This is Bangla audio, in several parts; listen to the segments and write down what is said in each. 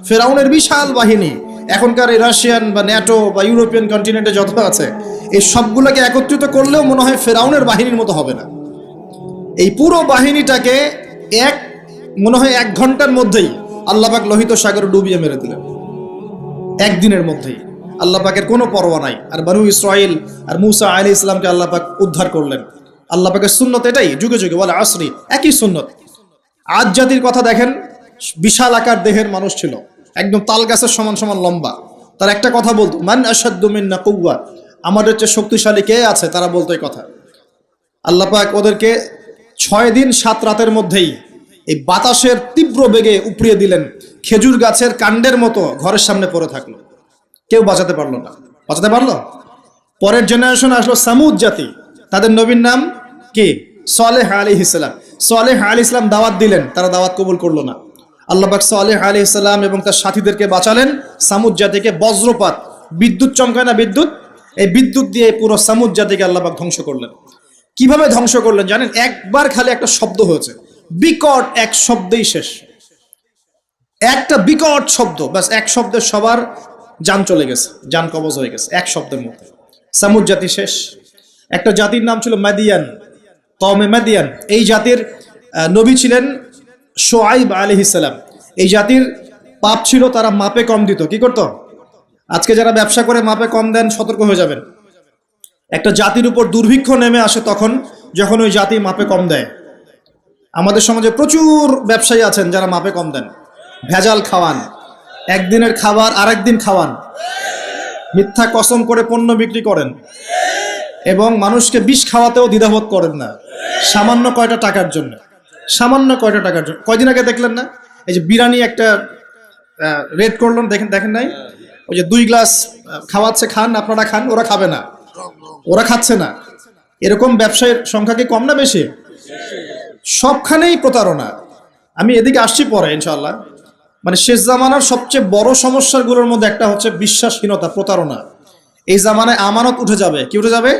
ফেরাউনের বিশাল বাহিনী, এখনকার এই রাশিয়ান বা ন্যাটো বা ইউরোপিয়ান কন্টিনেন্টে যত আছে, এই সবগুলোকে একত্রিত করলেও মনে হয় ফেরাউনের বাহিনীর মতো হবে না। এই পুরো বাহিনীটাকে এক মনে হয় 1 ঘন্টার মধ্যেই আল্লাহ পাক লোহিত সাগরে ডুবিয়ে মেরে দিলেন, একদিনের মধ্যেই। আল্লাহ পাকের কোনো পরোয়া নাই। আর বনু ইসরাইল আর মূসা আলাইহিস সালামকে আল্লাহ পাক উদ্ধার করলেন। আল্লাহ পাকের সুন্নত এটাই, যুগে যুগে বলে আসরি, একই সুন্নত। আজ জাতির কথা দেখেন, বিশাল আকার দেহের মানুষ ছিল, একদম তাল গাছের সমান সমান লম্বা। তার একটা কথা বলতো, মান আশাদ্দু মিন্না কুওয়া, আমাদের চেয়ে শক্তিশালী কে আছে, তারা বলতো এই কথা। আল্লাহ পাক ওদেরকে 6 দিন 7 রাতের মধ্যেই এই বাতাসের তীব্র বেগে উপড়িয়ে দিলেন, খেজুর গাছের কাণ্ডের মতো ঘরের সামনে পড়ে থাকলো, কেউ বাঁচাতে পারলো না। বাঁচাতে পারলো? পরের জেনারেশন আসলো সামুদ জাতি, তাদের নবীর নাম কি? সালেহ আলাইহিস সালাম। সালেহ আলাইহিস সালাম দাওয়াত দিলেন, তারা দাওয়াত কবুল করলো না। আল্লাহ পাক সালেহ আলাইহিস সালাম এবং তার সাথীদেরকে বাঁচালেন সামুদ জাতিকে। বজ্রপাত, বিদ্যুৎ চমকায় না, বিদ্যুৎ, এই বিদ্যুৎ দিয়ে পুরো সামুদ জাতিকে আল্লাহ পাক ধ্বংস করলেন। কিভাবে ধ্বংস করলেন জানেন? একবার খালি একটা শব্দ হয়েছে, বিকট এক শব্দেই শেষ। একটা বিকট শব্দ, ব্যাস এক শব্দের সবার জান চলে গেছে, জান কবজ হয়ে গেছে এক শব্দের মধ্যে। সামুদ জাতি শেষ। একটা জাতির নাম ছিল মাদিয়ান, কওমে মাদিয়ান। এই জাতির নবী ছিলেন শুআইব আলাইহিস সালাম। এই জাতির পাপ ছিল, তারা মাপে কম দিত। কি করত? আজকে যারা ব্যবসা করে মাপে কম দেন, সতর্ক হয়ে যাবেন। একটা জাতির উপর দুর্ভিক্ষ নেমে আসে তখন, যখন ওই জাতি মাপে কম দেয়। আমাদের সমাজে প্রচুর ব্যবসায়ী আছেন যারা মাপে কম দেন, ভেজাল খাওয়ান, একদিনের খাবার আরেকদিন খাওয়ান, মিথ্যা কসম করে পণ্য বিক্রি করেন এবং মানুষকে বিষ খাওয়াতেও দ্বিধাবোধ করেন না, সামান্য কয়টা টাকার জন্য। সামান্য কয়টা টাকার জন্য। কয়দিন আগে দেখলেন না, এই যে বিরিয়ানি একটা রেড করলেন, দেখেন নাই? ওই যে 2 গ্লাস খাওয়াচ্ছে, খান, আপনারা খান, ওরা খাবে না, ওরা খাচ্ছে না। এরকম ব্যবসায়ের সংখ্যা কি কম না বেশি? সবখানেই প্রতারণা। আমি এদিকে আসছি পরে ইনশাআল্লাহ। মানে শেষ জামানার সবচেয়ে বড় সমস্যাগুলোর মধ্যে একটা হচ্ছে বিশ্বাসহীনতা, প্রতারণা। এই জামানায় আমানত উঠে যাবে। কি উঠে যাবে?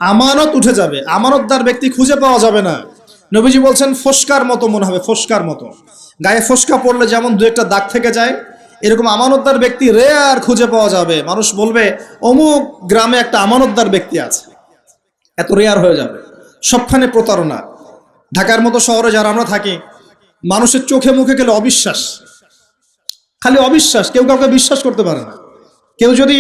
আমানত উঠে যাবে। আমানতদার ব্যক্তি খুঁজে পাওয়া যাবে না। নবীজি বলছেন ফোসকার মতো মনে হবে, ফোসকার মতো। গায়ে ফোসকা পড়লে যেমন 2-1টা দাগ থেকে যায়, এরকম আমানতদার ব্যক্তি রেয়ার খুঁজে পাওয়া যাবে। মানুষ বলবে অমুক গ্রামে একটা আমানতদার ব্যক্তি আছে, এত রেয়ার হয়ে যাবে। সবখানে প্রতারণা। ঢাকার মতো শহরে যারা আমরা থাকি, মানুষের চোখে মুখে গেলে অবিশ্বাস, খালি অবিশ্বাস, কেউ কাউকে বিশ্বাস করতে পারে না। কেউ যদি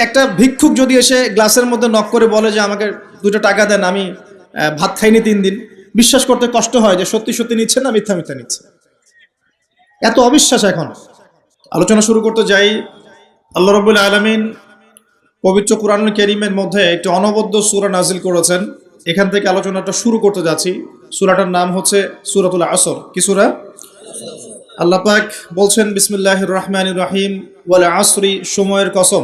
একটা ভিক্ষুক যদি এসে গ্লাসের মধ্যে নক করে বলে যে আমাকে 2টা টাকা দেন, আমি ভাত খাইনি 3 দিন, বিশ্বাস করতে কষ্ট হয় যে সত্যি সত্যি নিচ্ছে না মিথ্যা মিথ্যা নিচ্ছে। এত অবিশ্বাস। এখন আলোচনা শুরু করতে যাই। আল্লাহ রাব্বুল আলামিন পবিত্র কুরআনুল কারীমের মধ্যে একটি অনবদ্য সূরা নাজিল করেছেন। এখান থেকে আলোচনাটা শুরু করতে যাচ্ছি। সূরাটার নাম হচ্ছে সূরাতুল আসর। কি সূরা? আল্লাহ পাক বলছেন বিসমিল্লাহির রহমানির রহিম, ওয়াল আসরি, সময়ের কসম,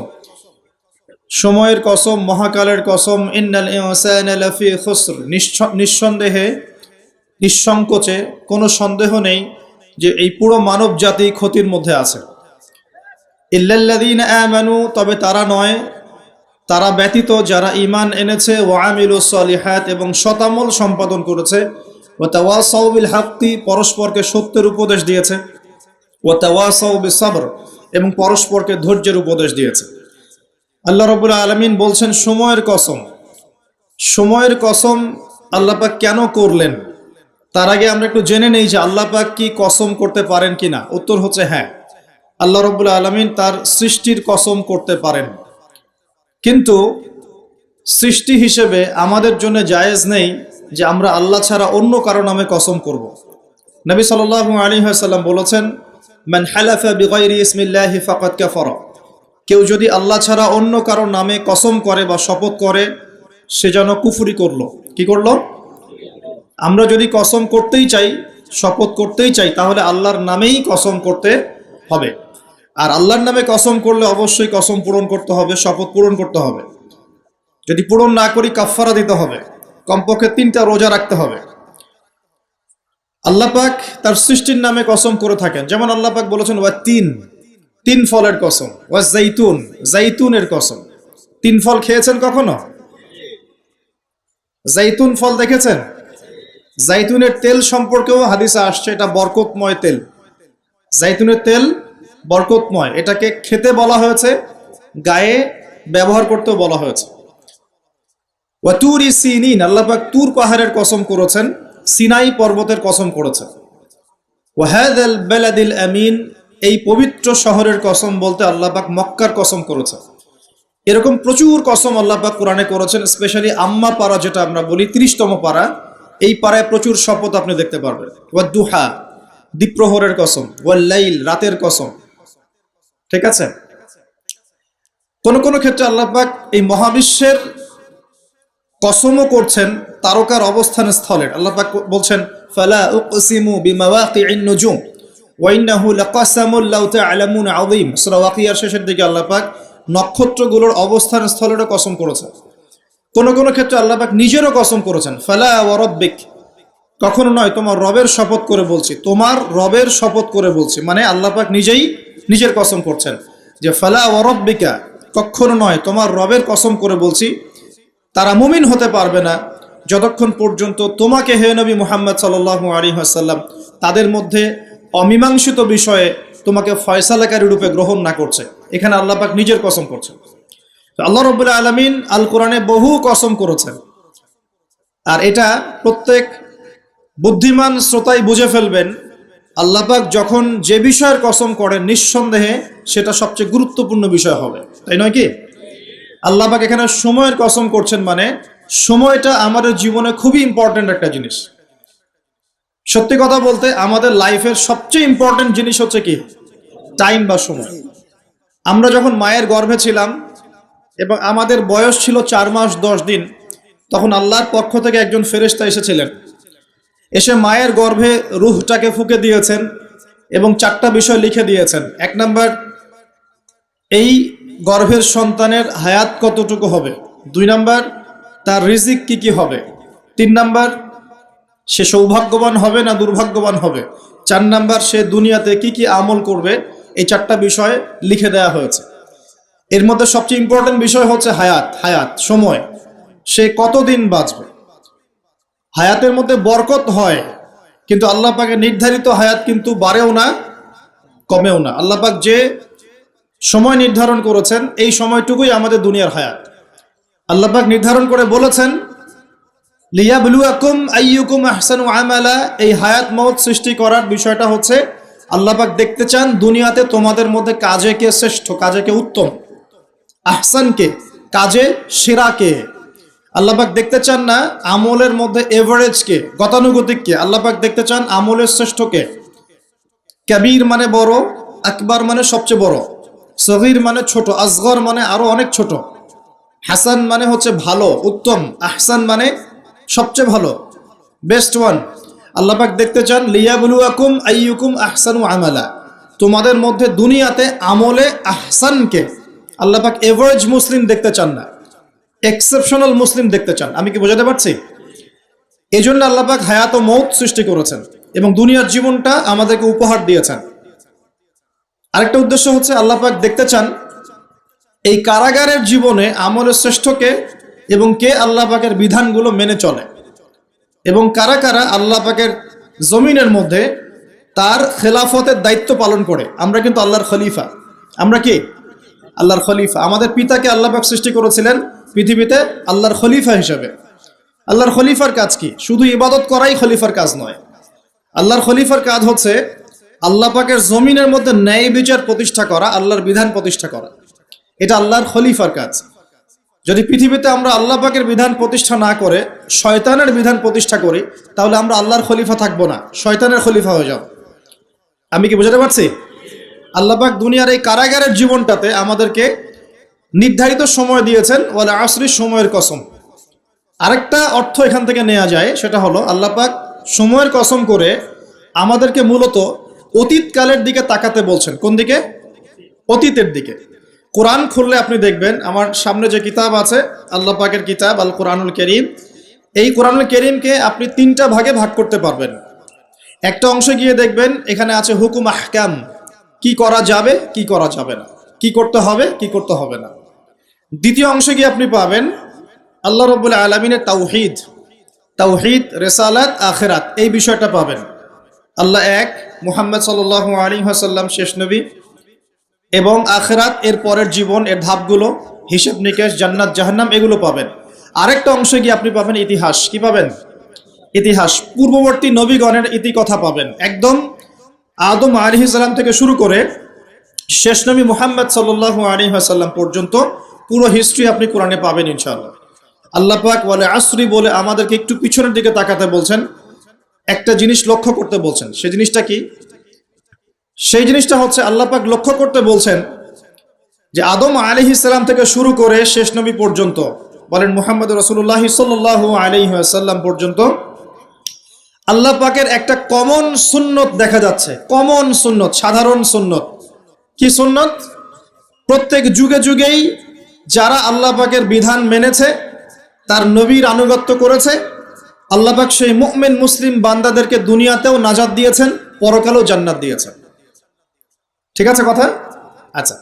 সময়ের কসম, মহাকালের কসম, ইন্নাল ইনসানা লাফি খুসর, নিঃসন্দেহে, নিঃসংকোচে, কোনো সন্দেহ নেই যে এই পুরো মানব জাতি ক্ষতির মধ্যে আছে। ইল্লাল্লাযীনা আমানু, তবে তারা নয়, তারা ব্যতীত যারা ঈমান এনেছে, ওয়া আমিলুস সলিহাত, এবং সতামল সম্পাদন করেছে, ওয়া তাওয়াসাউ বিল হাক্কি, পরস্পরকে সত্যের উপদেশ দিয়েছে, ওয়া তাওয়াসাউ বিস সাবর, এবং পরস্পরকে ধৈর্যের উপদেশ দিয়েছে। আল্লাহ রাব্বুল আলামিন বলছেন সময়ের কসম। সময়ের কসম আল্লাহ পাক কেন করলেন? তার আগে আমরা একটু জেনে নেই যে আল্লাহ পাক কি কসম করতে পারেন কিনা। উত্তর হচ্ছে হ্যাঁ, আল্লাহ রাব্বুল আলামিন তার সৃষ্টির কসম করতে পারেন, কিন্তু সৃষ্টি হিসেবে আমাদের জন্য জায়েজ নেই যে আমরা আল্লাহ ছাড়া অন্য কারো নামে কসম করব। নবী সাল্লাল্লাহু আলাইহি ওয়াসাল্লাম বলেছেন, মান হালাফা বিগাইরি ইসমিল্লাহি ফাকাদ কাফারা, কেউ যদি আল্লাহ ছাড়া অন্য কারো নামে কসম করে বা শপথ করে, সে যেন কুফরি করলো। কি করলো? আমরা যদি কসম করতেই চাই, শপথ করতেই চাই, তাহলে আল্লাহর নামেই কসম করতে হবে। আর আল্লাহর নামে কসম করলে অবশ্যই কসম পূরণ করতে হবে, শপথ পূরণ করতে হবে। যদি পূরণ না করি কাফফারা দিতে হবে, কমপক্ষে 3টা রোজা রাখতে হবে। আল্লাহ পাক তার সৃষ্টির নামে কসম করে থাকেন। যেমন আল্লাহ পাক বলেছেন ওয়া তিন ফলের কসম, ওয়া জাইতুন, জাইতুনের কসম। 3 ফল খেয়েছেন কখনো? জাইতুন ফল দেখেছেন? জাইতুনের তেল সম্পর্কেও হাদিসে আসছে এটা বরকতময় তেল। জাইতুনের তেল বরকতময়, এটাকে খেতে বলা হয়েছে, গায়ে ব্যবহার করতেও বলা হয়েছে। ওয়া তুরি সিনিন, আল্লাহ পাক তুর পাহাড়ের কসম করেছেন, সিনাই পর্বতের কসম করেছেন। ওয়া হাযাল বালাদিল আমিন, এই পবিত্র শহরের কসম বলতে আল্লাহ পাক মক্কার কসম করেছেন। এরকম প্রচুর কসম আল্লাহ পাক কোরআনে করেছেন। স্পেশালি আম্মা পারা, যেটা আমরা বলি 30তম পারা, এই পারায় প্রচুর শপথ আপনি দেখতে পারবেন। ওয়া দুহা, দ্বীপ্রহরের কসম। ওয়াল লাইল, রাতের কসম। ঠিক আছে, কোন কোন ক্ষেত্রে আল্লাহ পাক এই মহাবিশ্বের কসমও করছেন তারকার অবস্থান স্থলের। আল্লাহ পাক বলছেন ফালা উকসিমু বিমাওয়াকিইন নুজুম ওয়া ইন্নাহু লাকাসামুল লাউ তা'লামুন আযীম। সূরা ওয়াকিয়ার শেষের দিকে আল্লাহ পাক নক্ষত্রগুলোর অবস্থান স্থলেরও কসম করেছেন। কোন কোন ক্ষেত্রে আল্লাহ পাক নিজেরও কসম করেছেন, ফালা ওয়া রাব্বিক, কখনো নয় তোমার রবের শপথ করে বলছি, তোমার রবের শপথ করে বলছি, মানে আল্লাহ পাক নিজেই নিজের কসম করছেন যে ফালা ওয়া রাব্বিকা, কখনো নয় তোমার রবের কসম করে বলছি, তারা মুমিন হতে পারবে না যতক্ষণ পর্যন্ত তোমাকে হে নবী মুহাম্মদ সাল্লাল্লাহু আলাইহি ওয়াসাল্লাম তাদের মধ্যে অমীমাংসিত বিষয়ে তোমাকে ফয়সালাকারী রূপে গ্রহণ না করছে। এখানে আল্লাহ পাক নিজের কসম করছেন। আল্লাহ রাব্বুল আলামিন আল কোরআনে বহু কসম করেছেন, আর এটা প্রত্যেক বুদ্ধিমান শ্রোতাই বুঝে ফেলবেন। আল্লাহ পাক যখন যে বিষয়ের কসম করেন নিঃসন্দেহে সেটা সবচেয়ে গুরুত্বপূর্ণ বিষয় হবে, তাই নয় কি? আল্লাহ পাক এখানে সময়ের কসম করছেন, মানে সময়টা আমাদের জীবনে খুবই ইম্পর্টেন্ট একটা জিনিস। সত্যি কথা বলতে আমাদের লাইফের সবচেয়ে ইম্পর্টেন্ট জিনিস হচ্ছে কি? টাইম বা সময়। আমরা যখন মায়ের গর্ভে ছিলাম এবং আমাদের বয়স ছিল 4 মাস 10 দিন, তখন আল্লাহর পক্ষ থেকে একজন ফেরেশতা এসেছিলেন, এসে মায়ের গর্ভে রূহটাকে ফুঁকে দিয়েছেন এবং 4টা বিষয় লিখে দিয়েছেন। 1 নাম্বার, এই গর্ভের সন্তানের হায়াত কতটুকু হবে। 2 নাম্বার, তার রিজিক কি কি হবে। 3 নাম্বার, সে সৌভাগ্যবান হবে না দুর্ভাগ্যবান হবে। 4 নাম্বার, সে দুনিয়াতে কি কি আমল করবে। এই 4টা বিষয় লিখে দেওয়া হয়েছে। এর মধ্যে সবচেয়ে ইম্পর্টেন্ট বিষয় হচ্ছে হায়াত, সময়, সে কতদিন বাঁচবে। হায়াতের মধ্যে বরকত হয়, কিন্তু আল্লাহ পাকের নির্ধারিত হায়াত কিন্তু বাড়েও না কমেও না। আল্লাহ পাক যে সময় নির্ধারণ করেছেন এই সময়টুকুই আমাদের দুনিয়ার হায়াত। আল্লাহ পাক নির্ধারণ করে বলেছেন লিয়াবলুয়াকুম আইয়ুকুম আহসানু আমালা। এই হায়াত মওত সৃষ্টি করার বিষয়টা হচ্ছে আল্লাহ পাক দেখতে চান দুনিয়াতে তোমাদের মধ্যে কাজে কে শ্রেষ্ঠ, কাজে কে উত্তম, আহসান কে, কাজে সেরা কে। আল্লাহ পাক দেখতে চান না আমলের মধ্যে এভারেজ কে, গতানুগতিক কে। আল্লাহ পাক দেখতে চান আমলের শ্রেষ্ঠ কে। কাবীর মানে বড়, আকবার মানে সবচেয়ে বড়, সগীর মানে ছোট, আসগর মানে আরো অনেক ছোট, হাসান মানে হচ্ছে ভালো উত্তম, আহসান মানে সবচেয়ে ভালো, বেস্ট ওয়ান। আল্লাহ পাক দেখতে চান লিয়াবলুয়াকুম আইয়ুকুম আহসানু আমালা, তোমাদের মধ্যে দুনিয়াতে আমলে আহসানকে। আল্লাহ পাক এভারেজ মুসলিম দেখতে চান না, এক্সেপশনাল মুসলিম দেখতে চান। আমি কি বোঝাতে পারছি? এই জন্য আল্লাহ পাক হায়াত ও মৌত সৃষ্টি করেছেন এবং দুনিয়ার জীবনটা আমাদেরকে উপহার দিয়েছেন। আরেকটা উদ্দেশ্য হচ্ছে আল্লাহ পাক দেখতে চান এই কারাগারের জীবনে আমলের শ্রেষ্ঠকে এবং কে আল্লাহ পাকের বিধানগুলো মেনে চলে, এবং কারা কারা আল্লাহ পাকের জমিনের মধ্যে তার খেলাফতের দায়িত্ব পালন করে। আমরা কিন্তু আল্লাহর খলিফা। আমরা কি? আল্লাহর খলিফা। আমাদের পিতাকে আল্লাহ পাক সৃষ্টি করেছিলেন পৃথিবীতে আল্লাহর খলিফা হিসেবে। আল্লাহর খলিফার কাজ কি? শুধু ইবাদত করাই খলিফার কাজ নয়। আল্লাহর খলিফার কাজ হচ্ছে আল্লাহ পাকের জমিনের মধ্যে ন্যায় বিচার প্রতিষ্ঠা করা, আল্লাহর বিধান প্রতিষ্ঠা করা। এটা আল্লাহর খলিফার কাজ। যদি পৃথিবীতে আমরা আল্লাহ পাকের বিধান প্রতিষ্ঠা না করে শয়তানের বিধান প্রতিষ্ঠা করি, তাহলে আমরা আল্লাহর খলিফা থাকবো না, শয়তানের খলিফা হয়ে যাব। আমি কি বোঝাতে পারছি? আল্লাহ পাক দুনিয়ার এই কারাগারের জীবনটাতে আমাদেরকে নির্ধারিত সময় দিয়েছেন, ওয়াল আসরি, সময়ের কসম। আরেকটা অর্থ এখান থেকে নেওয়া যায়, সেটা হলো আল্লাহ পাক সময়ের কসম করে আমাদেরকে মূলত অতীতকালের দিকে তাকাতে বলছেন। কোন দিকে? অতীতের দিকে। কোরআন খুললে আপনি দেখবেন, আমার সামনে যে কিতাব আছে আল্লাহ পাকের কিতাব আল কোরআনুল কারীম, এই কোরআনুল কারীমকে আপনি 3টা ভাগে ভাগ করতে পারবেন। একটা অংশে গিয়ে দেখবেন এখানে আছে হুকুম আহকাম, কি করা যাবে কি করা যাবে না, কি করতে হবে কি করতে হবে না। দ্বিতীয় অংশে গিয়ে আপনি পাবেন আল্লাহ রাব্বুল আলামিনের তাওহীদ, রিসালাত, আখিরাত, এই বিষয়টা পাবেন। আল্লাহ এক, মুহাম্মদ সাল্লাল্লাহু আলাইহি ওয়াসাল্লাম শেষ নবী, এবং আখিরাত এর পরের জীবন, এর ধাপগুলো, হিসাব নিকেশ, জান্নাত জাহান্নাম, এগুলো পাবেন। আরেকটা অংশে গিয়ে আপনি পাবেন ইতিহাস। কি পাবেন? ইতিহাস। পূর্ববর্তী নবীগণের ইতিকথা পাবেন, একদম আদম আলাইহিস সালাম থেকে শুরু করে শেষ নবী মুহাম্মদ সাল্লাল্লাহু আলাইহি ওয়াসাল্লাম পর্যন্ত পুরো হিস্ট্রি আপনি কোরআনে পাবেন ইনশাআল্লাহ। আল্লাহ পাক ওয়াল আসরি বলে আমাদেরকে একটু পিছনের দিকে তাকাতে বলছেন, একটা জিনিস লক্ষ্য করতে বলছেন। সেই জিনিসটা কি? সেই জিনিসটা হচ্ছে আল্লাহ পাক লক্ষ্য করতে বলছেন যে আদম আলাইহিস সালাম থেকে শুরু করে শেষ নবী পর্যন্ত, বলেন মুহাম্মদ রাসূলুল্লাহ সাল্লাল্লাহু আলাইহি ওয়াসাল্লাম পর্যন্ত, আল্লাহ পাকের একটা কমন সুন্নত দেখা যাচ্ছে। কমন সুন্নত, সাধারণ সুন্নত। কি সুন্নত? প্রত্যেক যুগে যুগেই যারা আল্লাহ পাকের বিধান মেনেছে, তার নবীর আনুগত্য করেছে, আল্লাহ পাক সেই মুমিন মুসলিম বান্দাদেরকে দুনিয়াতেও নাজাত দিয়েছেন, পরকালেও জান্নাত দিয়েছেন। ঠিক আছে কথা? আচ্ছা,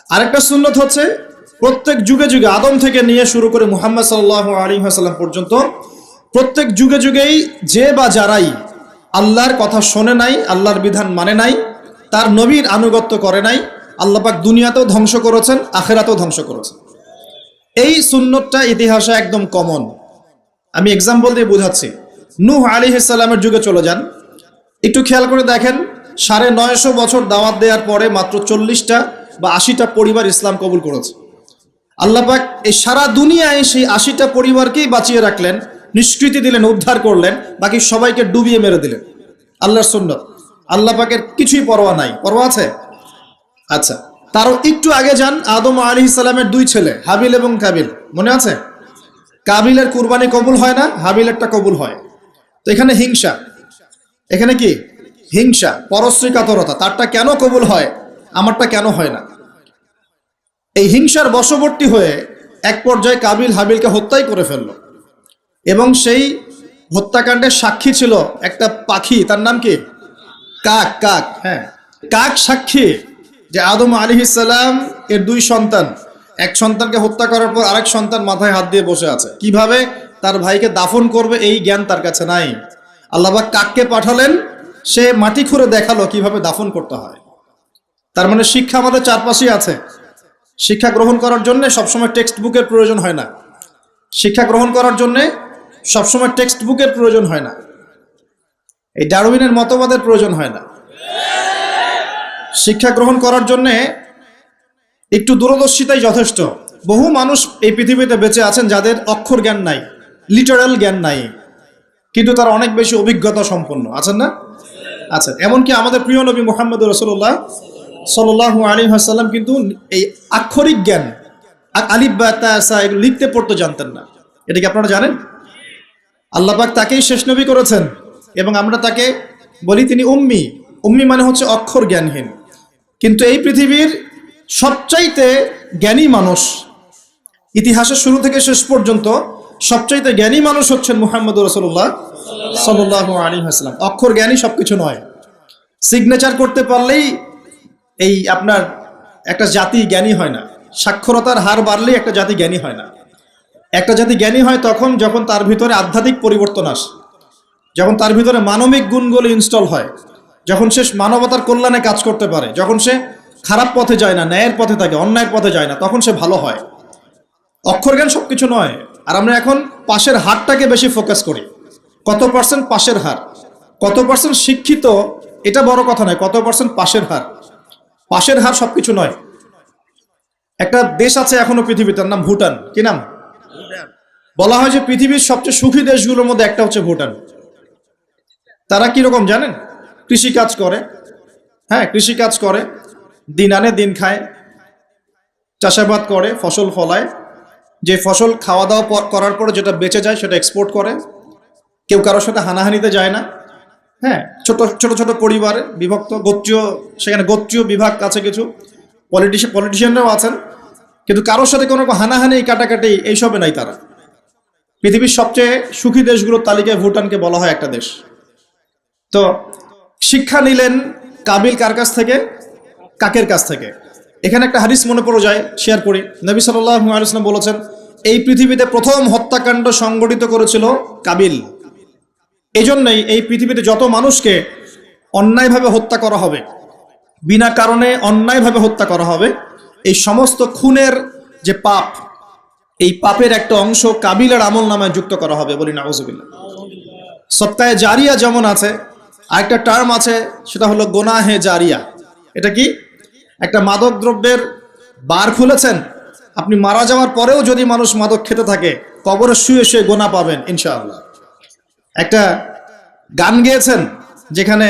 আরেকটা সুন্নত হচ্ছে প্রত্যেক যুগে যুগে, আদম থেকে নিয়ে শুরু করে মুহাম্মদ সাল্লাল্লাহু আলাইহি ওয়াসাল্লাম পর্যন্ত, প্রত্যেক যুগে যুগেই যে বা যারাই আল্লাহর কথা শোনে নাই, আল্লাহর বিধান মানে নাই, তার নবীর আনুগত্য করে নাই, আল্লাহ পাক দুনিয়াতেও ধ্বংস করেছেন, আখিরাতেও ধ্বংস করেছেন। এই সুন্নতটা ইতিহাসে একদম কমন। আমি এক্সাম্পল দিয়ে বোঝাচ্ছি। নূহ আলাইহিস সালামের যুগে চলে যান, একটু খেয়াল করে দেখেন, 950 বছর দাওয়াত দেওয়ার পরে মাত্র 40টা বা 80টা পরিবার ইসলাম কবুল করেছে। আল্লাহ পাক এই সারা দুনিয়ায় সেই 80টা পরিবারকেই বাঁচিয়ে রাখলেন, নিষ্কৃতি দিলেন, উদ্ধার করলেন, বাকি সবাইকে ডুবিয়ে মেরে দিলেন। আল্লাহর সুন্নত। আল্লাহ পাকের কিছুই পরোয়া নাই। পরোয়া আছে? আচ্ছা, তারও একটু আগে যান, আদম আলাইহিস সালামের 2 ছেলে হাবিল এবং কাবিল, মনে আছে? কাবিলের কুরবানি কবুল হয় না, হাবিলেরটা কবুল হয়। তো এখানে হিংসা, এখানে কি হিংসা, পরশ্রী কাতরতা। তারটা কেন কবুল হয়, আমারটা কেন হয় না? এই হিংসার বশবর্তী হয়ে এক পর্যায়ে কাবিল হাবিলকে হত্যাই করে ফেলল, এবং সেই হত্যাকাণ্ডের সাক্ষী ছিল একটা পাখি, তার নাম কি? কাক। কাক, হ্যাঁ, কাক সাক্ষী যে আদম আলাইহিস সালাম এর 2 সন্তান, এক সন্তানকে হত্যা করার পর আরেক সন্তান মাথায় হাত দিয়ে বসে আছে। কিভাবে তার ভাইকে দাফন করবে এই জ্ঞান তার কাছে নাই। আল্লাহ পাক কাককে পাঠালেন, সে মাটি খুঁড়ে দেখালো কিভাবে দাফন করতে হয়। তার মানে শিক্ষা আমাদের চারপাশেই আছে। শিক্ষা গ্রহণ করার জন্য সবসময় টেক্সট বুকের প্রয়োজন হয় না। শিক্ষা গ্রহণ করার জন্য সবসময় টেক্সট বুকের প্রয়োজন হয় না। এই ডারউইনের মতবাদের প্রয়োজন হয় না। শিক্ষা গ্রহণ করার জন্য একটু দূরদর্শিতাই যথেষ্ট। বহু মানুষ এই পৃথিবীতে বেঁচে আছেন যাদের অক্ষর জ্ঞান নাই, লিটারাল জ্ঞান নাই, কিন্তু তারা অনেক বেশি অভিজ্ঞতা সম্পন্ন আছেন না? আচ্ছা, এমনকি আমাদের প্রিয় নবী মুহাম্মদ রাসূলুল্লাহ সাল্লাল্লাহু আলাইহি ওয়াসাল্লাম কিন্তু এই আক্ষরিক জ্ঞান, আলিফ বা তা সা, এগুলো লিখতে পড়তে জানতেন না। এটা কি আপনারা জানেন? আল্লাহ পাক তাকেই শেষ নবী করেছেন, এবং আমরা তাকে বলি তিনি উম্মি। উম্মি মানে হচ্ছে অক্ষর জ্ঞানহীন। কিন্তু এই পৃথিবীর সবচাইতে জ্ঞানী মানুষ, ইতিহাসের শুরু থেকে শেষ পর্যন্ত সবচাইতে জ্ঞানী মানুষ হচ্ছেন মুহাম্মদ রাসূলুল্লাহ সাল্লাল্লাহু আলাইহি ওয়াসাল্লাম। অক্ষর জ্ঞানী সবকিছু নয়। সিগনেচার করতে পারলেই এই আপনার একটা জাতি জ্ঞানী হয় না। সাক্ষরতার হার বাড়লেই একটা জাতি জ্ঞানী হয় না। একটা জাতি জ্ঞানী হয় তখন যখন তার ভিতরে আধ্যাত্মিক পরিবর্তন আসে, যখন তার ভিতরে মানবিক গুণগুলো ইনস্টল হয়, যখন সে মানবতার কল্যাণে কাজ করতে পারে, যখন সে খারাপ পথে যায় না, ন্যায়ের পথে থাকে, অন্যায়ের পথে যায় না, তখন সে ভালো হয়। অক্ষর জ্ঞান সবকিছু নয়। আর আমরা এখন পাশের হারটাকে বেশি ফোকাস করি। কত পার্সেন্ট পাশের হার, কত পার্সেন্ট শিক্ষিত, এটা বড় কথা নয়, কত পার্সেন্ট পাশের হার। পাশের হার সবকিছু নয়। একটা দেশ আছে এখনো পৃথিবীতে, তার নাম ভুটান। কি নাম? বলা হয় যে পৃথিবীর সবচেয়ে সুখী দেশগুলোর মধ্যে একটা হচ্ছে ভুটান। তারা কিরকম জানেন? কৃষিকাজ করে। হ্যাঁ, কৃষিকাজ করে, দিন আনে দিন খায়, চাষাবাদ করে, ফসল ফলায়। যে ফসল খাওয়া দাওয়া করার পরে যেটা বেঁচে যায় সেটা এক্সপোর্ট করে। কেউ কারোর সাথে হানাহানিতে যায় না। হ্যাঁ, ছোট ছোট ছোট পরিবারে বিভক্ত, গোত্রীয়, সেখানে গোত্রীয় বিভাগ আছে, কিছু পলিটিশিয়ানরাও আছেন, কিন্তু কারোর সাথে কোনো হানাহানি কাটাকাটি এইসবে নাই তারা। পৃথিবীর সবচেয়ে সুখী দেশগুলোর তালিকায় ভুটানকে বলা হয় একটা দেশ। তো শিক্ষা নিলেন কাবিল কার কাছ থেকে? কাকের কাছ থেকে। এখানে একটা হাদিস মনে পড়ে যায়, শেয়ার করি। নবী সাল্লাল্লাহু আলাইহি ওয়াসাল্লাম বলেছেন, এই পৃথিবীতে প্রথম হত্যাকাণ্ড সংগঠিত করেছিল কাবিল। এই জন্যই এই পৃথিবীতে যত মানুষকে অন্যায়ভাবে হত্যা করা হবে, বিনা কারণে অন্যায়ভাবে হত্যা করা হবে, এই সমস্ত খুনের যে পাপ, এই পাপের একটা অংশ কাবিলের আমল নামায় যুক্ত করা হবে, বলি নাউজুবিল্লাহ। সদকায়ে জারিয়া যেমন আছে, আরেকটা টার্ম আছে, সেটা হলো গোনাহে জারিয়া। এটা কি? একটা মাদক দ্রব্যের বার খুলেছেন, আপনি মারা যাওয়ার পরেও যদি মানুষ মাদক খেতে থাকে, কবরে শুয়ে শুয়ে গোনা পাবেন ইনশাআল্লাহ। একটা গান গেয়েছেন যেখানে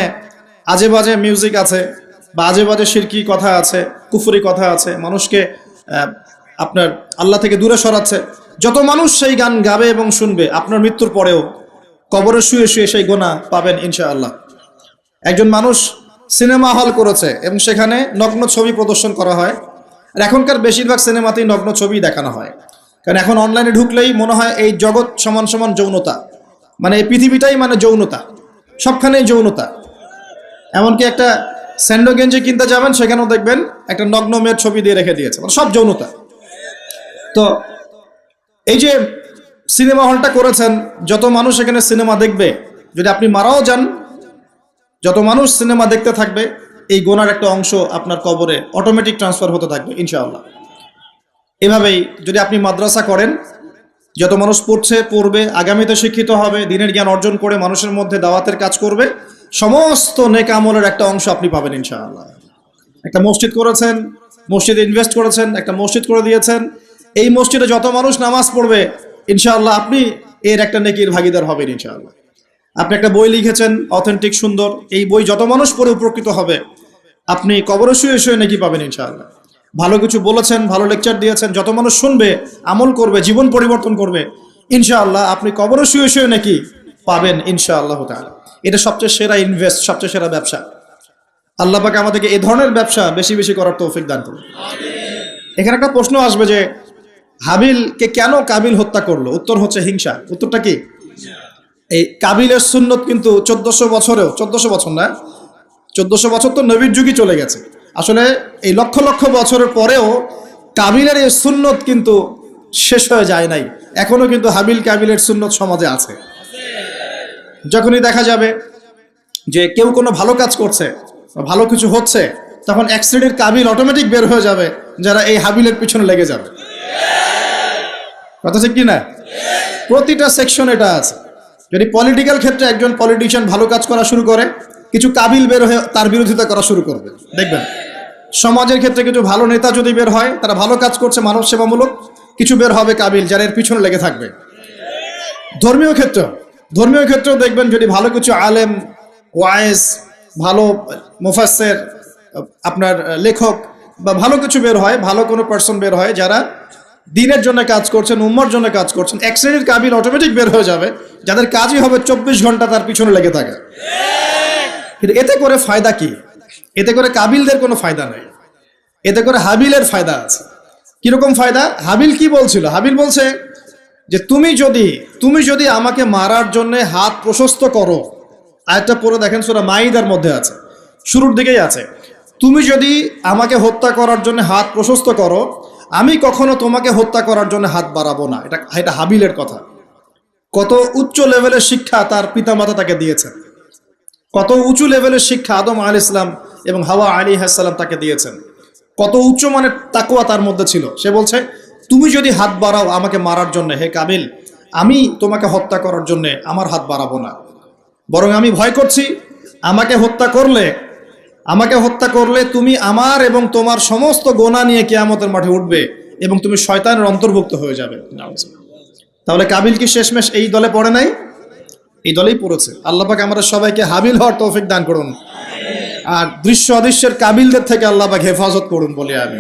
আজে বাজে মিউজিক আছে, বা আজে বাজে শিরকি কথা আছে, কুফরি কথা আছে, মানুষকে আপনার আল্লাহ থেকে দূরে সরাচ্ছে। যত মানুষ সেই গান গাবে এবং শুনবে, আপনার মৃত্যুর পরেও কবরে শুয়ে শুয়ে সেই গোনা পাবেন ইনশাআল্লাহ। একজন মানুষ সিনেমা হল করেছে এবং সেখানে নগ্ন ছবি প্রদর্শন করা হয়। আর এখনকার বেশিরভাগ সিনেমাতেই নগ্ন ছবি দেখানো হয়, কারণ এখন অনলাইনে ঢুকলেই মনে হয় এই জগৎ সমান সমান যৌনতা, মানে এই পৃথিবীটাই মানে যৌনতা, সবখানেই যৌনতা। এমনকি একটা স্যান্ডো গেঞ্জি কিনতে যাবেন, সেখানেও দেখবেন একটা নগ্ন মেয়ের ছবি দিয়ে রেখে দিয়েছে, মানে সব যৌনতা। তো এই যে সিনেমা হলটা করেছেন, যত মানুষ এখানে সিনেমা দেখবে, যদি আপনি মারাও যান, যত মানুষ সিনেমা দেখতে থাকবে, এই গোনার একটা অংশ আপনার কবরে অটোমেটিক ট্রান্সফার হতে থাকবে ইনশাআল্লাহ। এভাবেই যদি আপনি মাদ্রাসা করেন, যত মানুষ পড়বে, আগামীতে শিক্ষিত হবে, দিনের জ্ঞান অর্জন করে মানুষের মধ্যে দাওয়াতের কাজ করবে, সমস্ত নেক আমলের একটা অংশ আপনি পাবেন ইনশাআল্লাহ। একটা মসজিদ করেছেন, মসজিদে ইনভেস্ট করেছেন, একটা মসজিদ করে দিয়েছেন, এই মসজিদে যত মানুষ নামাজ পড়বে ইনশাআল্লাহ আপনি এর একটা নেকির ভাগিদার হবেন ইনশাআল্লাহ। আপনি একটা বই লিখেছেন অথেন্টিক সুন্দর, এই বই যত মানুষ পড়ে উপকৃত হবে, আপনি কবরে শুয়ে শুয়ে নেকি পাবেন ইনশাআল্লাহ। ভালো কিছু বলেছেন, ভালো লেকচার দিয়েছেন, যত মানুষ শুনবে, আমল করবে, জীবন পরিবর্তন করবে, ইনশাআল্লাহ আপনি কবরে শুয়ে শুয়ে নাকি পাবেন ইনশাআল্লাহ তাআলা। এটা সবচেয়ে সেরা ইনভেস্ট, সবচেয়ে সেরা ব্যবসা। আল্লাহ পাক আমাদেরকে এই ধরনের ব্যবসা বেশি বেশি করার তৌফিক দান করুন। এখানে একটা প্রশ্ন আসবে যে হাবিলকে কেন কাবিল হত্যা করলো? উত্তর হচ্ছে হিংসা। উত্তরটা কি? এই কাবিলের সুন্নত কিন্তু 1400 বছর না, 1400 বছর তো নবীর যুগই চলে গেছে। আসলে এই লক্ষ লক্ষ বছরের পরেও কাবিলের এই সুন্নত কিন্তু শেষ হয়ে যায় নাই, এখনো কিন্তু হাবিল কাবিলের সুন্নত সমাজে আছে। যখনই দেখা যাবে যে কেউ কোনো ভালো কাজ করছে, ভালো কিছু হচ্ছে, তখন এক শ্রেণীর কাবিল অটোমেটিক বের হয়ে যাবে, যারা এই হাবিলের পিছনে লেগে যাবে। কথা ঠিক কি না? প্রতিটা সেকশন এটা আছে। যদি পলিটিক্যাল ক্ষেত্রে একজন পলিটিশিয়ান ভালো কাজ করা শুরু করে, কিছু কাবিল বের হয়ে তার বিরোধিতা করা শুরু করবে, দেখবেন। সমাজের ক্ষেত্রে কিছু ভালো নেতা যদি বের হয়, তারা ভালো কাজ করছে, মানব সেবামূলক, কিছু বের হবে কাবিল, যারা এর পিছনে লেগে থাকবে। ধর্মীয় ক্ষেত্রেও দেখবেন, যদি ভালো কিছু আলেম, ওয়াইজ, ভালো মুফাসসির, আপনার লেখক বা ভালো কিছু বের হয়, ভালো কোনো পার্সন বের হয়, যারা দিনের জন্য কাজ করছেন, উম্মার জন্য কাজ করছেন, এক শ্রেণীর কাবিল অটোমেটিক বের হয়ে যাবে, যাদের কাজই হবে 24 ঘন্টা তার পিছনে লেগে থাকে। কিন্তু এতে করে ফায়দা কি? এতে করে কাবিলদের কোনো ফায়দা নেই, এতে করে হাবিলের ফায়দা আছে। কিরকম ফায়দা? হাবিল কি বলছিল? হাবিল বলছে যে তুমি যদি আমাকে মারার জন্য হাত প্রশস্ত করো, আয়াতটা পড়ে দেখেন, সূরা মাইদার মধ্যে আছে, শুরুর দিকেই আছে, তুমি যদি আমাকে হত্যা করার জন্য হাত প্রশস্ত করো, আমি কখনো তোমাকে হত্যা করার জন্য হাত বাড়াবো না। এটা হাবিলের কথা। কত উচ্চ লেভেলের শিক্ষা তার পিতামাতা তাকে দিয়েছেন, কত উঁচু লেভেলের শিক্ষা আদম আলাইহিস সালাম এবং হাওয়া আলাইহিস সালাম তাকে দিয়েছেন, কত উচ্চ মানের তাকওয়া তার মধ্যে ছিল। সে বলছে, তুমি যদি হাত বাড়াও আমাকে মারার জন্য, হে কাবিল, আমি তোমাকে হত্যা করার জন্য আমার হাত বাড়াবো না, বরং আমি ভয় করছি আমাকে হত্যা করলে তুমি আমার এবং তোমার সমস্ত গোনা নিয়ে কিয়ামতের মাঠে উঠবে এবং তুমি শয়তানের অন্তর্ভুক্ত হয়ে যাবে। তাহলে কাবিল কি শেষমেশ এই দলে পড়ে নাই? এই দলেই পড়েছে। আল্লাহ পাক আমাদের সবাইকে হাবিল হওয়ার তৌফিক দান করুন, আর দৃশ্য অদৃশ্যের কাবিলদের থেকে আল্লাহ পাক হেফাজত করুন বলে আমি।